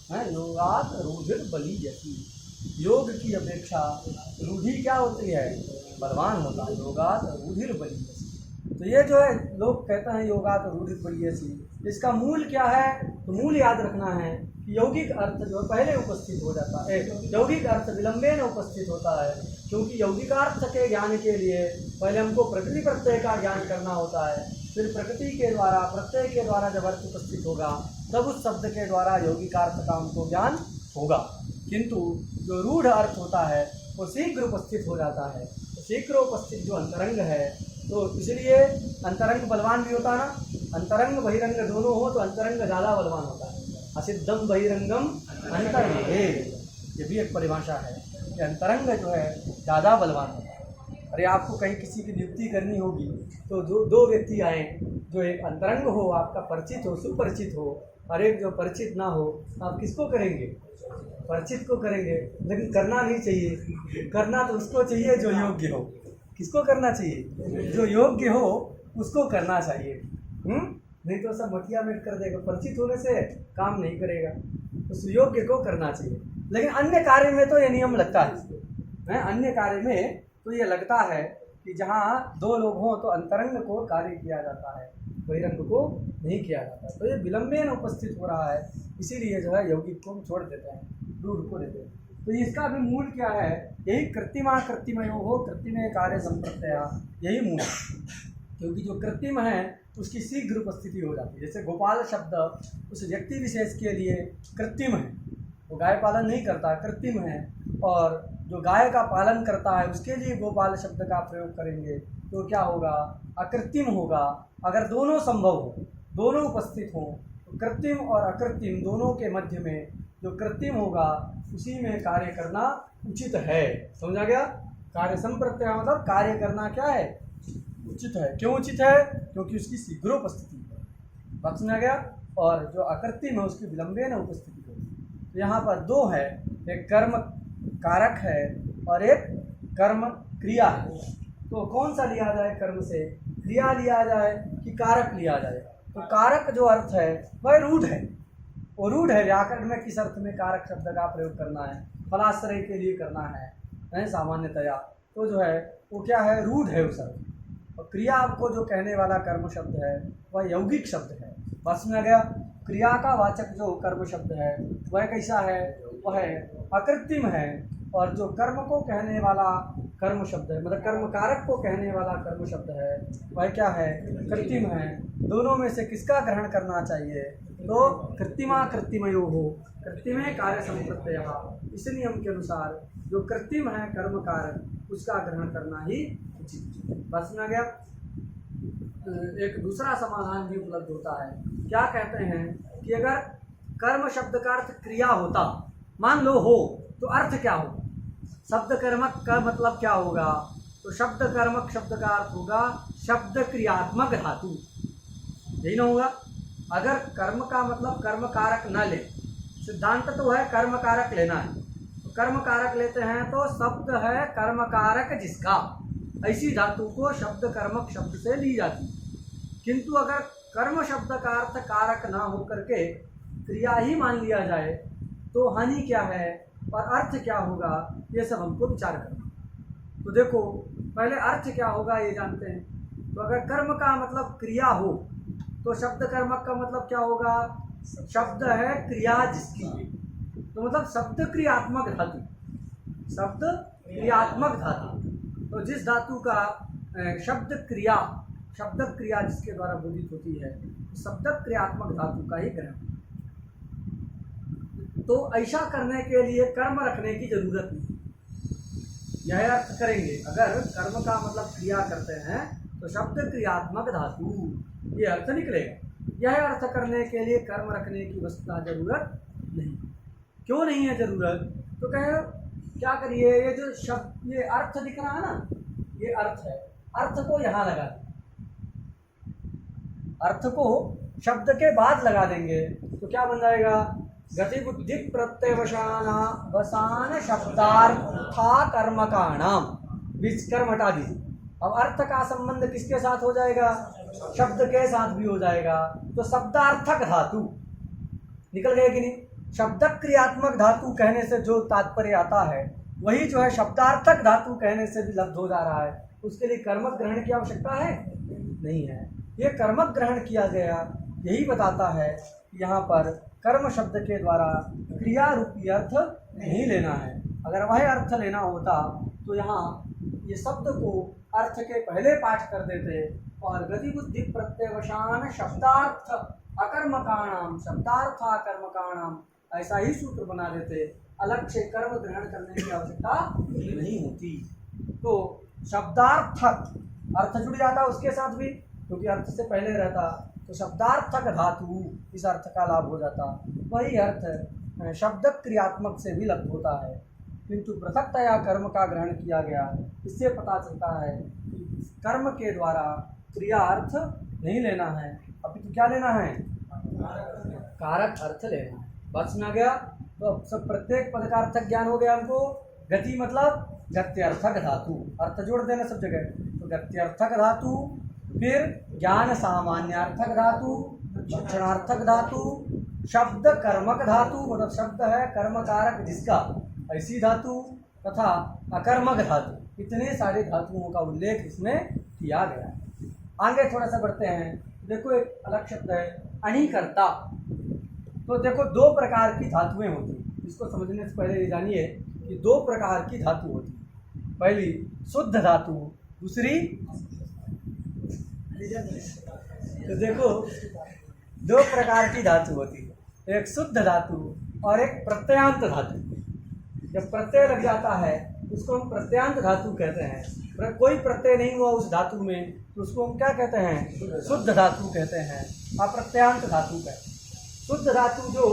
है, योगात रूढ़िर बलीयसी, योग की अपेक्षा रूढ़ि क्या होती है, बलवान होता है। योगात रूढ़िर बलीयसी, तो ये जो है लोग कहते हैं योगात रूढ़िर बलीयसी, इसका मूल क्या है, तो मूल याद रखना है कि यौगिक अर्थ जो पहले उपस्थित हो जाता है, यौगिक अर्थ विलंबेन उपस्थित होता है, क्योंकि यौगिकार्थ के ज्ञान के लिए पहले हमको प्रकृति प्रत्यय का ज्ञान करना होता है, फिर प्रकृति के द्वारा, प्रत्यय के द्वारा जब अर्थ उपस्थित होगा तब उस शब्द के द्वारा यौगिकार्थ का हमको ज्ञान होगा। किंतु जो रूढ़ अर्थ होता है वो शीघ्र उपस्थित हो जाता है। तो शीघ्र उपस्थित जो अंतरंग है, तो इसलिए अंतरंग बलवान भी होता है ना, अंतरंग बहिरंग दोनों हो तो अंतरंग ज़्यादा बलवान होता है। असिद्धम बहिरंगम अंतर्भेद, ये भी एक परिभाषा है कि अंतरंग जो है ज़्यादा बलवान होता है। अरे आपको कहीं किसी की नियुक्ति करनी होगी तो दो व्यक्ति आए, जो एक अंतरंग हो, आपका परिचित हो, सुपरिचित हो, और एक जो परिचित ना हो, आप किसको करेंगे, परिचित को करेंगे। लेकिन करना नहीं चाहिए, करना तो उसको चाहिए जो योग्य हो। किसको करना चाहिए, जो योग्य हो उसको करना चाहिए। नहीं तो सब मटिया मेट कर देगा, परिचित होने से काम नहीं करेगा, तो सुयोग्य को करना चाहिए। लेकिन अन्य कार्य में तो ये नियम लगता है, अन्य कार्य में तो ये लगता है कि जहाँ दो लोग हों तो अंतरंग को कार्य किया जाता है, बहिरंग को नहीं किया जाता। तो ये विलंबेन उपस्थित हो रहा है, इसीलिए जो है यौगिक को छोड़ देते हैं, रूढ़ को देते हैं। तो इसका भी मूल क्या है, यही कृत्रिमा कृत्रिमयो हो, कृत्रिमे कार्य संप्रत्यय, यही मूल। क्योंकि जो कृत्रिम है उसकी शीघ्र उपस्थिति हो जाती है। जैसे गोपाल शब्द उस व्यक्ति विशेष के लिए कृत्रिम है, वो गाय पालन नहीं करता, कृत्रिम है, और जो गाय का पालन करता है उसके लिए गोपाल शब्द का प्रयोग करेंगे तो क्या होगा, अकृत्रिम होगा। अगर दोनों संभव हो, दोनों उपस्थित हों, तो कृत्रिम और अकृत्रिम दोनों के मध्य में जो कृत्रिम होगा उसी में कार्य करना उचित है। समझा गया, कार्य संप्रत्यय मतलब कार्य करना क्या है, उचित है। क्यों उचित है, क्योंकि उसकी शीघ्रोपस्थिति है, बात समझा गया। और जो अकृत्रिम है उसकी विलंबेन उपस्थिति है। तो यहाँ पर दो है, एक कर्म कारक है और एक कर्म क्रिया है। तो कौन सा लिया जाए, कर्म से क्रिया लिया जाए कि कारक लिया जाए। तो कारक जो अर्थ है वह रूढ़ है, वो रूढ़ है। व्याकरण में किस अर्थ में कारक शब्द का प्रयोग करना है, फलाश्रय के लिए करना है सामान्यतया, तो जो है वो क्या है, रूढ़ है उस अर्थ। और क्रिया आपको जो कहने वाला कर्म शब्द है वह यौगिक शब्द है, बस में आ गया। क्रिया का वाचक जो कर्म शब्द है वह कैसा है, वह अकृत्रिम है। और जो कर्म को कहने वाला कर्म शब्द है, मतलब कर्म कारक को कहने वाला कर्म शब्द है, वह क्या है, कृत्रिम है। दोनों में से किसका ग्रहण करना चाहिए, तो कृत्रिमा कृत्रिमयो हो, कृत्रिमे कार्य संप्रत्यय, इस नियम के अनुसार जो कृत्रिम है कर्म कारक उसका ग्रहण करना ही उचित। बस में आ गया। एक दूसरा समाधान भी उपलब्ध होता है, क्या कहते हैं कि अगर कर्म शब्द का अर्थ क्रिया होता, मान लो हो, तो अर्थ क्या होगा, शब्द कर्मक का मतलब क्या होगा, तो शब्द कर्मक शब्द का अर्थ होगा शब्द क्रियात्मक धातु, यही ना होगा। अगर कर्म का मतलब कर्म कारक न ले, सिद्धांत तो है कर्म कारक लेना है, तो कर्म कारक लेते हैं तो शब्द है कर्म कारक जिसका, ऐसी धातु को शब्द कर्मक शब्द से ली जाती है। किंतु अगर कर्म शब्द का अर्थ कारक ना हो करके क्रिया ही मान लिया जाए तो हानि क्या है और अर्थ क्या होगा, ये सब हमको विचार करना। तो देखो पहले अर्थ क्या होगा ये जानते हैं। तो अगर कर्म का मतलब क्रिया हो तो शब्द कर्मक का मतलब क्या होगा? शब्द है क्रिया जिसकी, तो मतलब शब्द क्रियात्मक धातु, शब्द क्रियात्मक धातु। तो जिस धातु का शब्द क्रिया जिसके द्वारा बोधित होती है, शब्द क्रियात्मक धातु का ही ग्रहण। तो ऐसा करने के लिए कर्म रखने की जरूरत नहीं, यह अर्थ करेंगे। अगर कर्म का मतलब क्रिया करते हैं तो शब्द क्रियात्मक धातु, ये अर्थ निकलेगा। यह अर्थ करने के लिए कर्म रखने की वस्तुतः जरूरत नहीं। क्यों नहीं है जरूरत? तो कहे क्या करिए, ये जो शब्द, ये अर्थ दिख रहा है ना, ये अर्थ है, अर्थ को यहाँ लगा दें, अर्थ को शब्द के बाद लगा देंगे तो क्या बन जाएगा? गति बुद्धि प्रत्यवसान शब्दार्था कर्मकाणाम, बीच कर्म हटा दीजिए। अब अर्थ का संबंध किसके साथ हो जाएगा? शब्द के साथ भी हो जाएगा। तो शब्दार्थक धातु निकल गए कि नहीं? शब्द क्रियात्मक धातु कहने से जो तात्पर्य आता है वही जो है शब्दार्थक धातु कहने से भी लब्ध हो जा रहा है। उसके लिए कर्मक ग्रहण की आवश्यकता है? नहीं है। ये कर्मक ग्रहण किया गया, यही बताता है यहाँ पर कर्म शब्द के द्वारा क्रिया रूपी अर्थ नहीं लेना है। अगर वह अर्थ लेना होता तो यहाँ ये शब्द को अर्थ के पहले पाठ कर देते और गति बुद्धि प्रत्यवसान शब्दार्थ अकर्मकाणाम शब्दार्थ अकर्मकाणाम ऐसा ही सूत्र बना देते, अलग से कर्म ग्रहण करने की आवश्यकता नहीं होती। तो शब्दार्थक अर्थ जुड़ जाता उसके साथ भी, क्योंकि अर्थ से पहले रहता, तो शब्दार्थक धातु इस अर्थ का लाभ हो जाता। वही अर्थ शब्द क्रियात्मक से भी लब्ध होता है, किंतु पृथकतया कर्म का ग्रहण किया गया। इससे पता चलता है कि कर्म के द्वारा क्रिया अर्थ नहीं लेना है, अपितु क्या लेना है? कारक अर्थ लेना है। बात सुना गया? तो अब सब प्रत्येक पद का अर्थक ज्ञान हो गया हमको। गति मतलब गत्यर्थक धातु, अर्थ जोड़ देना सब जगह। तो गत्यर्थक धातु, फिर ज्ञान सामान्यार्थक धातु, शिक्षणार्थक धातु, शब्द कर्मक धातु मतलब शब्द है कर्म कारक जिसका, ऐसी धातु, तथा अकर्मक धातु। इतने सारे धातुओं का उल्लेख इसमें किया गया है। आगे थोड़ा सा बढ़ते हैं। देखो एक अलग शब्द है अणिकर्ता। तो देखो दो प्रकार की धातुएं होती हैं। इसको समझने से पहले ये जानिए कि दो प्रकार की धातु होती है। पहली शुद्ध धातु, दूसरी, तो देखो दो प्रकार की धातु होती है, एक शुद्ध धातु और एक प्रत्ययांत धातु। जब प्रत्यय लग जाता है उसको हम प्रत्ययांत धातु कहते हैं। कोई प्रत्यय नहीं हुआ उस धातु में तो उसको हम क्या कहते हैं? शुद्ध धातु कहते हैं, अप्रत्ययांत धातु कहते हैं। शुद्ध धातु जो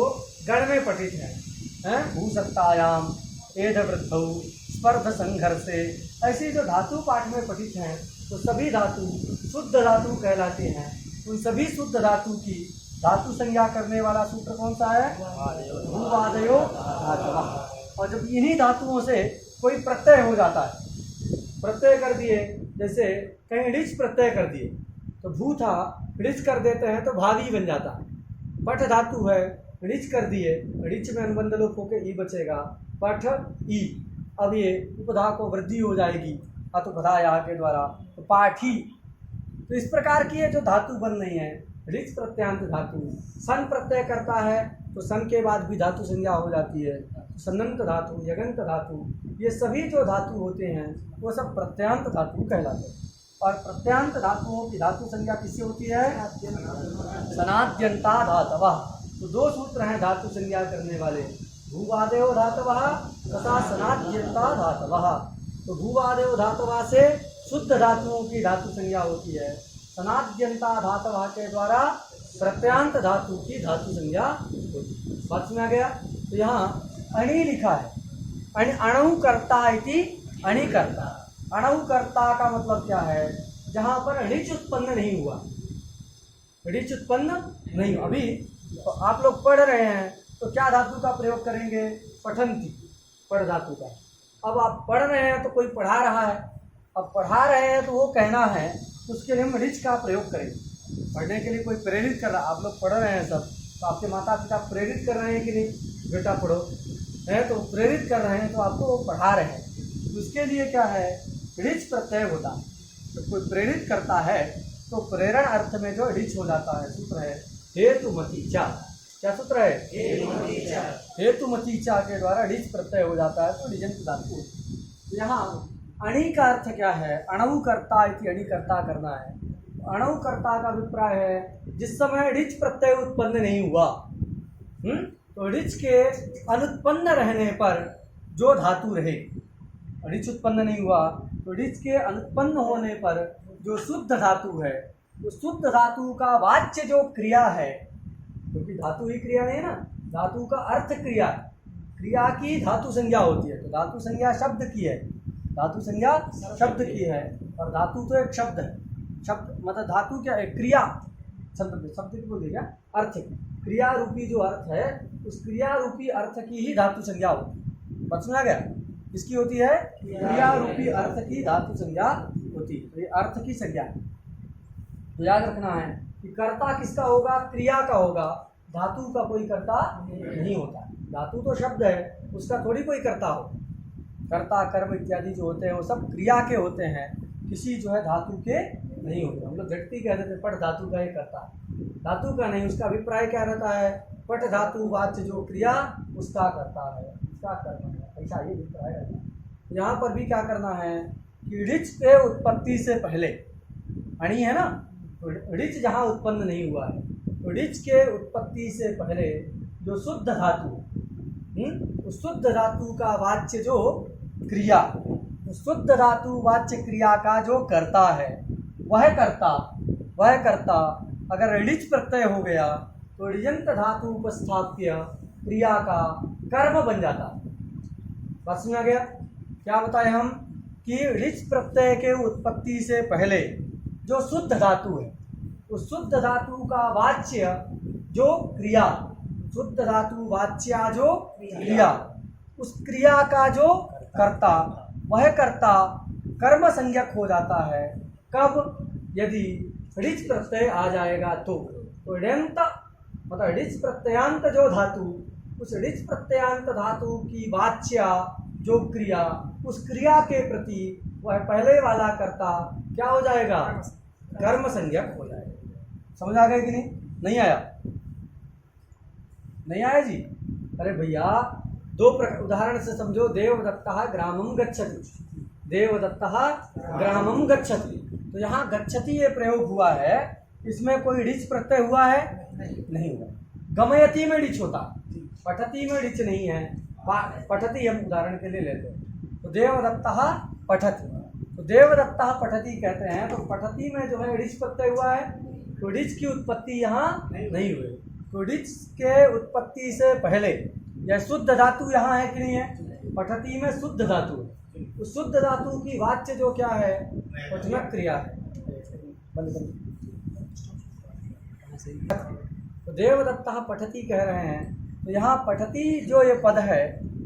गण में पठित है, भूसत्तायाम, एध वृद्धौ, स्पर्ध संघर्षे, ऐसी जो धातु पाठ में पठित हैं तो सभी धातु शुद्ध धातु कहलाते हैं। उन सभी शुद्ध धातु की धातु संज्ञा करने वाला सूत्र कौन सा है? भूवादयो धातवः। और जब इन्हीं धातुओं से कोई प्रत्यय हो जाता है, प्रत्यय कर दिए, जैसे कहीं ऋच प्रत्यय कर दिए तो भू था, ऋच कर देते हैं तो भावी बन जाता है। पठ धातु है, ऋच कर दिए, ऋच में अनुबंध लोप होकर ई बचेगा, पठ ई। अब ये उपधा को वृद्धि हो जाएगी अतुपधाया के द्वारा, तो पाठी। तो इस प्रकार की ये जो धातु बन रही है ऋच प्रत्यांत धातु, सन प्रत्यय करता है तो सन के बाद भी धातु संज्ञा हो जाती है। सनंत धातु, यगंत धातु, ये सभी जो धातु होते हैं वो सब प्रत्यांत धातु कहलाते हैं। और प्रत्यांत धातुओं की धातु संज्ञा किससे होती है? सनाद्यंता धातवः। तो दो सूत्र हैं धातु संज्ञा करने वाले, भूवादयो धातवः तथा सनाद्यंता धातवः। तो भूवादयो धातवः से शुद्ध धातुओं की धातु संज्ञा होती है, सनाद्यंता धातवः के द्वारा प्रत्यांत धातु की धातु संज्ञा होती है। बात में आ गया? तो यहाँ अणि लिखा है, अणुकर्ता इति अणिकर्ता। अणुकर्ता का मतलब क्या है? जहाँ पर ऋच उत्पन्न नहीं हुआ, ऋच उत्पन्न नहीं हुआ। अभी तो आप लोग पढ़ रहे हैं तो क्या धातु का प्रयोग करेंगे? पठंती, पढ़ धातु का। अब आप पढ़ रहे हैं तो कोई पढ़ा रहा है, अब पढ़ा रहे हैं तो वो कहना है तो उसके लिए हम ऋच का प्रयोग करेंगे। पढ़ने के लिए कोई प्रेरित कर रहा, आप लोग पढ़ रहे हैं सब, तो आपके माता पिता प्रेरित कर रहे हैं कि नहीं, बेटा पढ़ो है, तो प्रेरित कर रहे हैं तो आपको पढ़ा रहे हैं। तो उसके लिए क्या है? ऋच प्रत्यय होता है। तो कोई प्रेरित करता है तो प्रेरण अर्थ में जो ऋच हो जाता है। सूत्र है हेतुमतीचा। क्या सूत्र है? हेतुमतीचा। हेतुमतीचा के द्वारा ऋच प्रत्यय हो जाता है तो ऋजंत धातु। यहाँ अणि का अर्थ क्या है? अणुकर्ता इति अणिकर्ता करना है। अणुकर्ता का अभिप्राय है जिस समय ऋच प्रत्यय उत्पन्न नहीं हुआ, तो ऋच के अनुत्पन्न रहने पर जो धातु रहे, ऋच उत्पन्न नहीं हुआ तो ऋच के अनुत्पन्न होने पर जो शुद्ध धातु है, तो शुद्ध धातु का वाच्य जो क्रिया है, क्योंकि धातु ही क्रिया नहीं है ना, धातु का अर्थ क्रिया, क्रिया की धातु संज्ञा होती है। तो धातु संज्ञा शब्द की है, धातु संज्ञा शब्द की है, और धातु तो एक शब्द है। शब्द मतलब धातु क्या है? क्रिया। शब्द की बोलिए क्या? अर्थ की। क्रिया रूपी जो अर्थ है, उस क्रिया रूपी अर्थ की ही धातु संज्ञा होती है। बात सुना गया? किसकी होती है? क्रिया रूपी अर्थ की धातु संज्ञा होती है। तो ये अर्थ की संज्ञा है। तो याद रखना है कि कर्ता किसका होगा? क्रिया का होगा। धातु का कोई कर्ता नहीं होता। धातु तो शब्द है, उसका थोड़ी कोई कर्ता हो। कर्ता कर्म इत्यादि जो होते हैं वो सब क्रिया के होते हैं, किसी जो है धातु के नहीं होते। हम लोग झटती कहते थे पट धातु का ही करता है, धातु का नहीं। उसका अभिप्राय क्या रहता है? पट धातु वाच्य जो क्रिया उसका करता है, उसका कर्म है, ऐसा ये अभिप्राय रहता है। यहाँ पर भी क्या करना है कि ऋच के उत्पत्ति से पहले, अणि है ना, तो ऋच जहाँ उत्पन्न नहीं हुआ है, तो ऋच के उत्पत्ति से पहले जो शुद्ध धातु, उस शुद्ध धातु का वाच्य जो क्रिया, शुद्ध धातु वाच्य क्रिया का जो कर्ता है, वह कर्ता अगर ऋच प्रत्यय हो गया तो ऋजंत धातु उपस्थाप्य क्रिया का कर्म बन जाता। बात सुना गया? क्या बताए हम कि ऋच प्रत्यय के उत्पत्ति से पहले जो शुद्ध धातु है, उस शुद्ध धातु का वाच्य जो क्रिया, शुद्ध धातु वाच्या जो क्रिया, उस क्रिया का जो कर्ता, वह कर्ता कर्म संज्ञक हो जाता है। कब? यदि ऋच प्रत्यय आ जाएगा तो ऋजंत मतलब ऋच प्रत्ययांत जो धातु, उस ऋच प्रत्ययांत धातु की वाच्या जो क्रिया, उस क्रिया के प्रति वह पहले वाला कर्ता क्या हो जाएगा? कर्म संज्ञक हो जाएगा। समझ आ गया कि नहीं? नहीं आया? नहीं आया जी? अरे भैया दो उदाहरण से समझो। देवदत्तः ग्रामं गच्छति, देवदत्तः ग्रामं गच्छति। तो यहाँ गच्छति ये प्रयोग हुआ है, इसमें कोई ऋच प्रत्यय हुआ है? नहीं हुआ। गमयति में ऋच होता, पठति में ऋच नहीं है। पठति हम उदाहरण के लिए लेते हैं। तो देवदत्तः पठति, तो देवदत्तः पठति कहते हैं, तो पठति में जो है ऋच प्रत्यय हुआ है, तो ऋच की उत्पत्ति यहाँ नहीं हुई। तो ऋच के उत्पत्ति से पहले यह शुद्ध धातु यहाँ है कि नहीं है? पठति में शुद्ध धातु है। उस शुद्ध धातु की वाच्य जो क्या है? पठनक क्रिया है। तो देवदत्तः पठति कह रहे हैं, तो यहाँ पठति जो ये पद है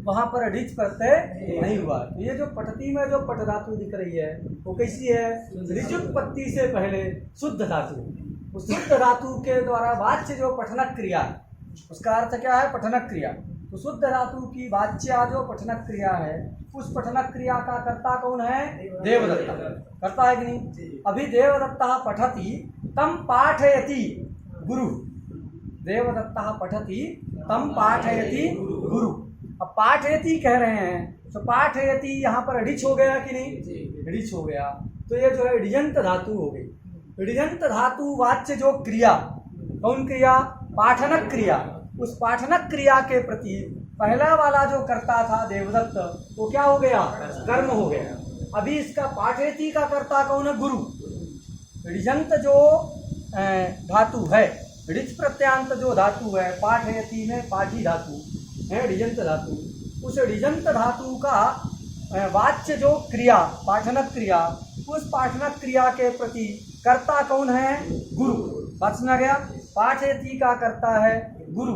वहाँ पर ऋच प्रत्यय नहीं हुआ। तो ये जो पठति में जो पट धातु दिख रही है वो कैसी है? ऋच उत्पत्ति से पहले शुद्ध धातु। उस शुद्ध धातु के द्वारा वाच्य जो पठनक क्रिया, उसका अर्थ क्या है? पठनक क्रिया। तो शुद्ध धातु की वाच्या जो पठनक क्रिया है, उस पठनक क्रिया का कर्ता कौन है? देवदत्ता। करता है कि नहीं? अभी देवदत्तः पठति तम पाठयति गुरु, देवदत्तः पठति तम पाठयति गुरु। अब पाठयति कह रहे हैं, तो पाठयति यहाँ पर ऋच हो गया कि नहीं? ऋच हो गया। तो ये जो है ऋजंत धातु हो गई। ऋजंत धातु वाच्य जो क्रिया, कौन क्रिया? पाठनक क्रिया। उस पाठनक क्रिया के प्रति पहला वाला जो कर्ता था देवदत्त, वो क्या हो गया? कर्म हो गया। अभी इसका पाठयति का कर्ता कौन है? गुरु। ऋजंत जो धातु है, ऋच प्रत्यांत जो धातु है, पाठयति में पाठी धातु है, ऋजंत धातु। उस ऋजंत धातु का वाच्य जो क्रिया, पाठनक क्रिया, उस पाठनक क्रिया के प्रति कर्ता कौन है? गुरु। बात सुना गया? पाठयति का कर्ता है गुरु।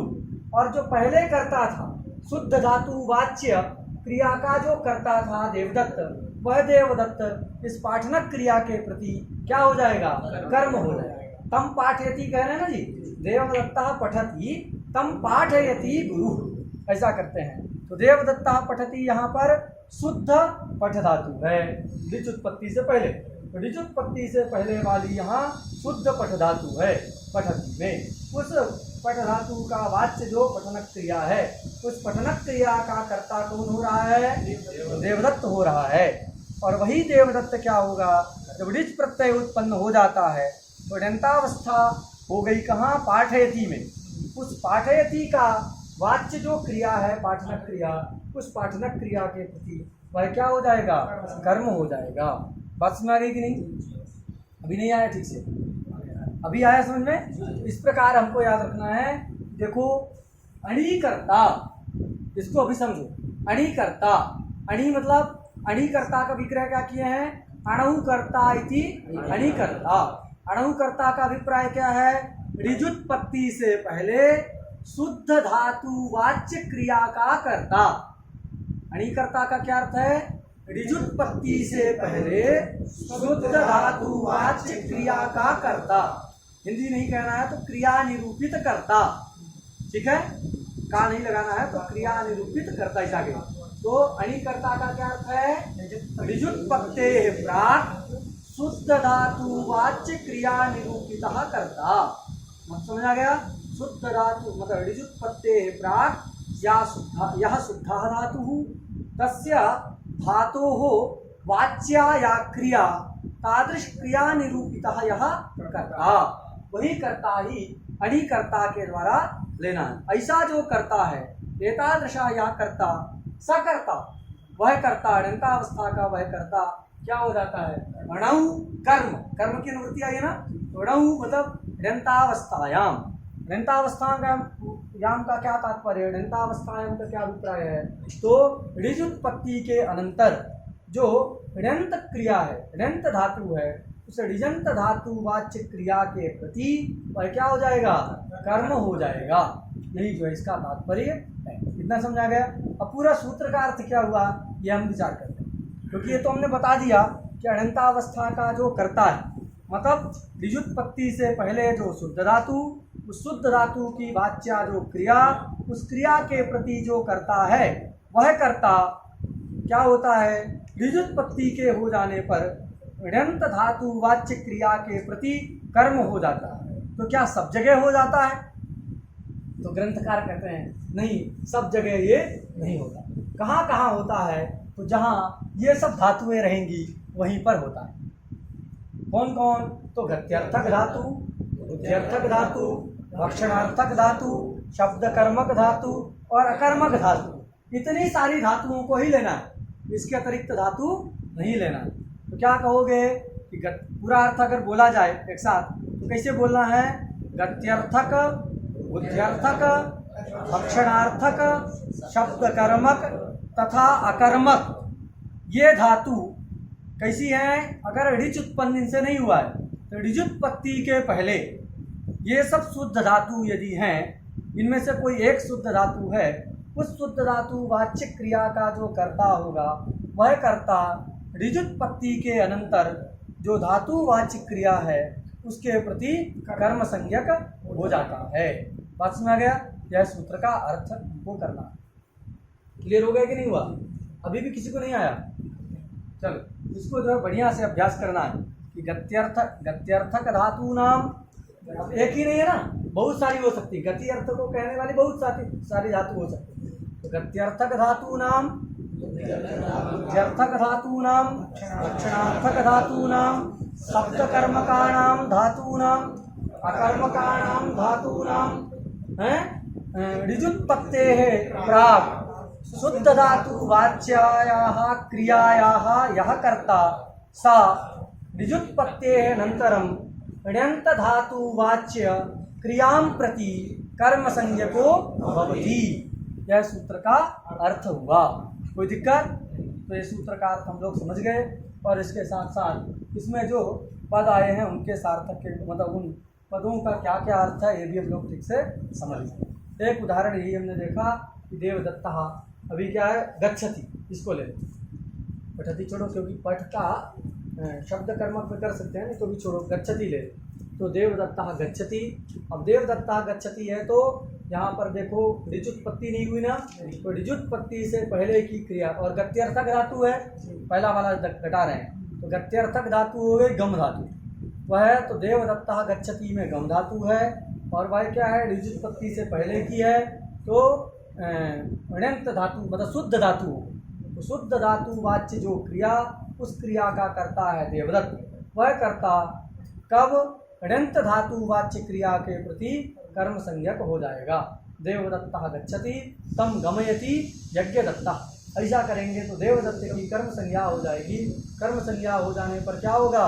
और जो पहले कर्ता था शुद्ध धातु वाच्य क्रिया का जो कर्ता था देवदत्त, वह देवदत्त इस पाठनक क्रिया के प्रति क्या हो जाएगा? कर्म हो जाएगा। तम पाठयति कह रहे हैं ना जी, देवदत्तः पठति तम पाठयति गुरु, ऐसा करते हैं। तो देवदत्तः पठति यहाँ पर शुद्ध पठ धातु है ऋच उत्पत्ति से पहले। ऋजुत्पत्ति से पहले वाली यहाँ शुद्ध पठ धातु है। पठती में उस पठ धातु का वाच्य जो पठनक क्रिया है, उस पठनक क्रिया का कर्ता कौन हो रहा है? देवदत्त हो रहा है। और वही देवदत्त क्या होगा? जब ऋच प्रत्यय उत्पन्न हो जाता है तो ऋतावस्था हो गई कहाँ? पाठयति में। उस पाठयति का वाच्य जो क्रिया है पाठनक क्रिया, उस पाठनक क्रिया के प्रति वह क्या हो जाएगा? कर्म हो जाएगा। बात समझ आ गई कि नहीं? अभी नहीं आया ठीक से? अभी आया समझ में? इस प्रकार हमको याद रखना है। देखो अणिकर्ता, इसको अभी समझो। अणिकर्ता, अणि मतलब अणिकर्ता का विग्रह क्या किए हैं? अणुकर्ता इति अणिकर्ता। अणुकर्ता का अभिप्राय क्या है? ऋजुत्पत्ति से पहले शुद्ध धातु वाच्य क्रिया का कर्ता। अणिकर्ता का क्या अर्थ है? ऋजुत्पत्ति से पहले शुद्ध धातु वाच्य क्रिया का कर्ता। हिंदी नहीं कहना है तो क्रिया निरूपित कर्ता। ठीक है, का नहीं लगाना है तो क्रिया निरूपित कर्ता ऐसा के। तो अणिकर्ता का क्या अर्थ है? ऋजुत्पत्ते प्राक शुद्ध धातु वाच्य क्रिया निरूपित कर्ता। मत समझ आ गया? शुद्ध धातु मतलब ऋजुत्पत्ते प्राक यह शुद्ध धातु तस्य धातोः वाच्या या क्रिया तादृश क्रिया निरूपितः यह कर्ता। वही कर्ता ही अणिकर्ता के द्वारा लेना है। ऐसा जो करता है एतादृशा यह कर्ता सकर्ता, वह कर्ता ऋतावस्था का वह कर्ता क्या हो जाता है? अणु कर्म, कर्म की निवृत्ति आई है ना। अणु मतलब ऋतावस्थायाम। ऋतावस्थायाम का क्या तात्पर्य? ऋतावस्थायाम का क्या अभिप्राय है? तो ऋजुत्पत्ति के अनंतर जो ऋंत क्रिया है, ऋंत धातु है, उस ऋजंत धातु वाच्य क्रिया के प्रति वह क्या हो जाएगा? कर्म हो जाएगा। यही जो है इसका तात्पर्य है। इतना समझा गया? अब पूरा सूत्र का अर्थ क्या हुआ ये हम विचार करते हैं, क्योंकि ये तो हमने बता दिया कि अणंतावस्था का जो कर्ता है मतलब ऋजुत्पत्ति से पहले जो शुद्ध धातु, उस शुद्ध धातु की वाच्या जो क्रिया, उस क्रिया के प्रति जो कर्ता है वह कर्ता क्या होता है? ऋजुत्पत्ति के हो जाने पर ऋंत धातु वाच्य क्रिया के प्रति कर्म हो जाता है। तो क्या सब जगह हो जाता है? तो ग्रंथकार कहते हैं नहीं, सब जगह ये नहीं होता। कहाँ कहाँ होता है? तो जहाँ ये सब धातुएं रहेंगी वहीं पर होता है। कौन कौन? तो गत्यर्थक धातु, बुद्ध्यर्थक धातु, भक्षणार्थक धातु, शब्द कर्मक धातु और अकर्मक धातु। इतनी सारी धातुओं को ही लेना है, इसके अतिरिक्त धातु नहीं लेना है। तो क्या कहोगे कि पूरा अर्थ अगर बोला जाए एक साथ तो कैसे बोलना है? गत्यर्थक, बुद्ध्यर्थक, भक्षणार्थक, शब्द कर्मक तथा अकर्मक ये धातु कैसी हैं? अगर ऋच उत्पन्न इनसे नहीं हुआ है तो ऋजुत्पत्ति के पहले ये सब शुद्ध धातु यदि हैं, इनमें से कोई एक शुद्ध धातु है, उस शुद्ध धातु वाच्य क्रिया का जो कर्ता होगा वह कर्ता ऋजुत्पत्ति के अनंतर जो धातु वाच्य क्रिया है उसके प्रति कर्म संज्ञक हो जाता है। बात समझ आ गया? यह सूत्र का अर्थ हमको करना है। क्लियर हो गया कि नहीं हुआ? अभी भी किसी को नहीं आया? चलो इसको जो है बढ़िया से अभ्यास करना है कि गत्यर्थक धातु नाम एक ही नहीं है ना, बहुत सारी हो सकती है। गति अर्थ को कहने वाली बहुत सारी धातु हो सकती है। तो गत्यर्थक धातु नाम, बुद्ध्यर्थक धातु नाम, लक्षणार्थक धातु नाम, शब्द कर्मकाणाम धातु नाम, अकर्मकाणाम धातु नाम ऋजुत्पत्तेः प्राक् शुद्ध धातु वाच्यायाः क्रियायाः यः कर्ता सा ऋजुत्पत्तेः अनन्तरं ण्यन्त धातु वाच्य क्रियां प्रति कर्म संज्ञको भवति। यह सूत्र का अर्थ हुआ। कोई दिक्कत? तो ये सूत्र का अर्थ हम लोग समझ गए और इसके साथ साथ इसमें जो पद आए हैं उनके सार्थक के मतलब उन पदों का क्या क्या अर्थ है ये भी हम लोग ठीक से समझ गए। एक उदाहरण यही हमने देखा कि देवदत्ता, अभी क्या है? गच्छति, इसको ले। पठति छोड़ो क्योंकि पठ का शब्द कर्मक में कर सकते हैं, नहीं तो भी छोड़ो, गच्छति ले। तो देवदत्ता गच्छति। अब देवदत्ता गच्छति है तो यहाँ पर देखो ऋजुत्पत्ति नहीं हुई ना, तो ऋजुत्पत्ति से पहले की क्रिया और गत्यर्थक धातु है, पहला वाला घटा रहे हैं। तो गत्यर्थक धातु हो गई गम धातु, वह तो देवदत्तः गच्छति में गम धातु है, और वह क्या है ऋजुत्पत्ति से पहले की है, तो णित धातु मतलब शुद्ध धातु हो। तो शुद्ध धातु वाच्य जो क्रिया, उस क्रिया का कर्ता है देवदत्त। वह कर्ता कब णित धातु वाच्य क्रिया के प्रति कर्म संज्ञक हो जाएगा। देवदत्तः गच्छति तम गमयति यज्ञदत्तः, ऐसा करेंगे तो देवदत्त की कर्म संज्ञा हो जाएगी। कर्म संज्ञा हो जाने पर क्या होगा,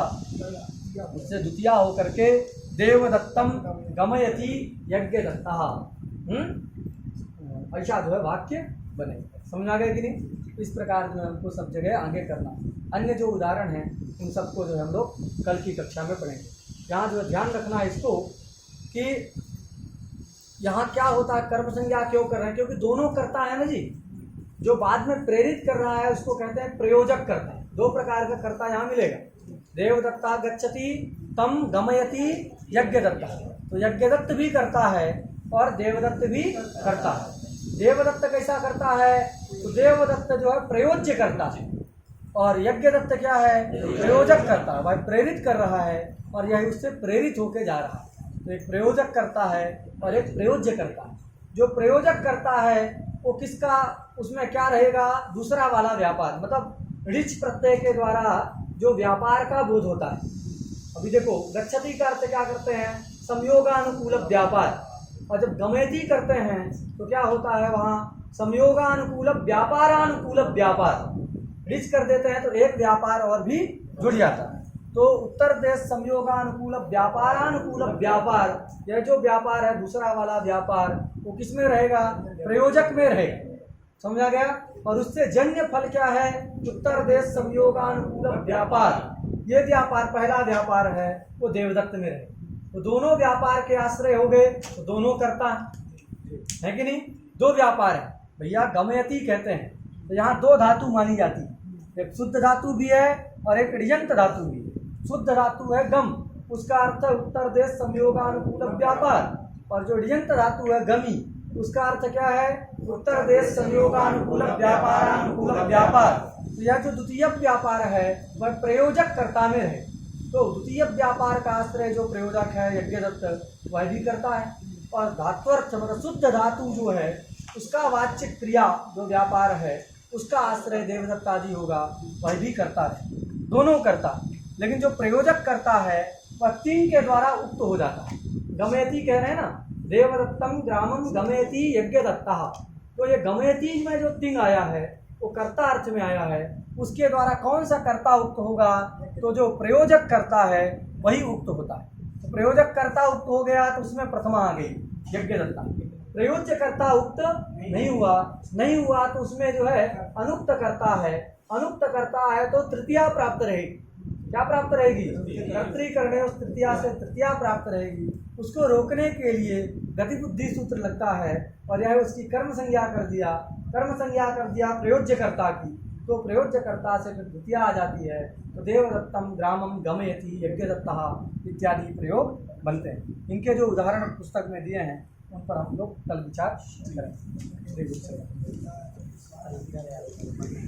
उससे द्वितीया होकर के देवदत्तम गमयति यज्ञदत्तः, ऐसा जो है वाक्य बनेगा। समझ आ गया कि नहीं। इस प्रकार जो हमको सब जगह आगे करना। अन्य जो उदाहरण हैं उन सबको जो है हम लोग कल की कक्षा में पढ़ेंगे। यहाँ जो ध्यान रखना है इसको कि यहाँ क्या होता है, कर्म संज्ञा क्यों कर रहे हैं, क्योंकि दोनों करता है ना जी। जो बाद में प्रेरित कर रहा है उसको कहते हैं प्रयोजक करता। दो प्रकार का कर्ता यहाँ मिलेगा, देवदत्ता गच्छति तम गमयति यज्ञदत्ता। तो यज्ञदत्त भी करता है और देवदत्त भी करता है। देवदत्त कैसा करता है, तो देवदत्त जो है प्रयोज्य करता है, और यज्ञदत्त क्या है प्रयोजक करता है। वह प्रेरित कर रहा है और यह उससे प्रेरित होके जा रहा है। तो एक प्रयोजक करता है और एक प्रयोज्य करता है। जो प्रयोजक करता है वो किसका, उसमें क्या रहेगा, दूसरा वाला व्यापार, मतलब ऋच प्रत्यय के द्वारा जो व्यापार का बोध होता है। अभी देखो गच्छति का अर्थ क्या करते हैं, संयोगानुकूल व्यापार, और जब गमयति करते हैं तो क्या होता है, वहाँ संयोगानुकूल व्यापारानुकूल व्यापार ऋच कर देते हैं तो एक व्यापार और भी जुड़ जाता है। तो उत्तर देश संयोगानुकूल व्यापारानुकूल व्यापार, यह जो व्यापार है दूसरा वाला व्यापार, वो किस में रहेगा, प्रयोजक में रहेगा। समझा गया। और उससे जन्य फल क्या है, उत्तर देश संयोगानुकूल व्यापार, ये व्यापार पहला व्यापार है वो देवदत्त में रहे। तो दोनों व्यापार के आश्रय हो गए तो दोनों करता है कि नहीं। दो व्यापार है भैया, गमयति कहते हैं तो यहाँ दो धातु मानी जाती है, एक शुद्ध धातु भी है और एक ऋजंत धातु भी है। शुद्ध धातु है गम, उसका अर्थ है उत्तर देश संयोगानुकूल व्यापार, और जो ऋजंत धातु है गमी, उसका अर्थ क्या है, उत्तर देश संयोगानुकूल व्यापारानुकूल व्यापार। तो यह जो द्वितीय व्यापार है वह प्रयोजक कर्ता में रहे। तो द्वितीय व्यापार का आश्रय जो प्रयोजक है यज्ञदत्त, वह भी करता है। और धात्वर्थ मतलब शुद्ध धातु जो है उसका वाच्य क्रिया जो व्यापार है उसका आश्रय देवदत्त आदि होगा, वह भी करता है, दोनों करता। लेकिन जो प्रयोजक करता है वह तीन के द्वारा उक्त हो जाता है। गमयति कह रहे हैं ना, देवदत्तम ग्रामम गमयति यज्ञदत्तः। तो ये गमयति में जो तिंग आया है वो कर्ता अर्थ में आया है, उसके द्वारा कौन सा कर्ता उक्त होगा, तो जो प्रयोजक करता है वही उक्त होता है। तो प्रयोजक कर्ता उक्त हो गया तो उसमें प्रथमा आ गई यज्ञदत्ता। प्रयोज्य कर्ता उक्त नहीं हुआ तो उसमें जो है अनुक्त करता है। अनुक्त करता है तो तृतीया प्राप्त रहेगी। क्या प्राप्त रहेगी, कर्तृकरणे उस तृतीया से तृतीया प्राप्त रहेगी। उसको रोकने के लिए गतिबुद्धि सूत्र लगता है, और यह उसकी कर्म संज्ञा कर दिया प्रयोज्यकर्ता की, तो प्रयोज्यकर्ता से फिर द्वितीया आ जाती है। तो देवदत्तम ग्रामम गमयति यज्ञदत्तः इत्यादि प्रयोग बनते हैं। इनके जो उदाहरण पुस्तक में दिए हैं उन पर हम लोग कल विचार करेंगे।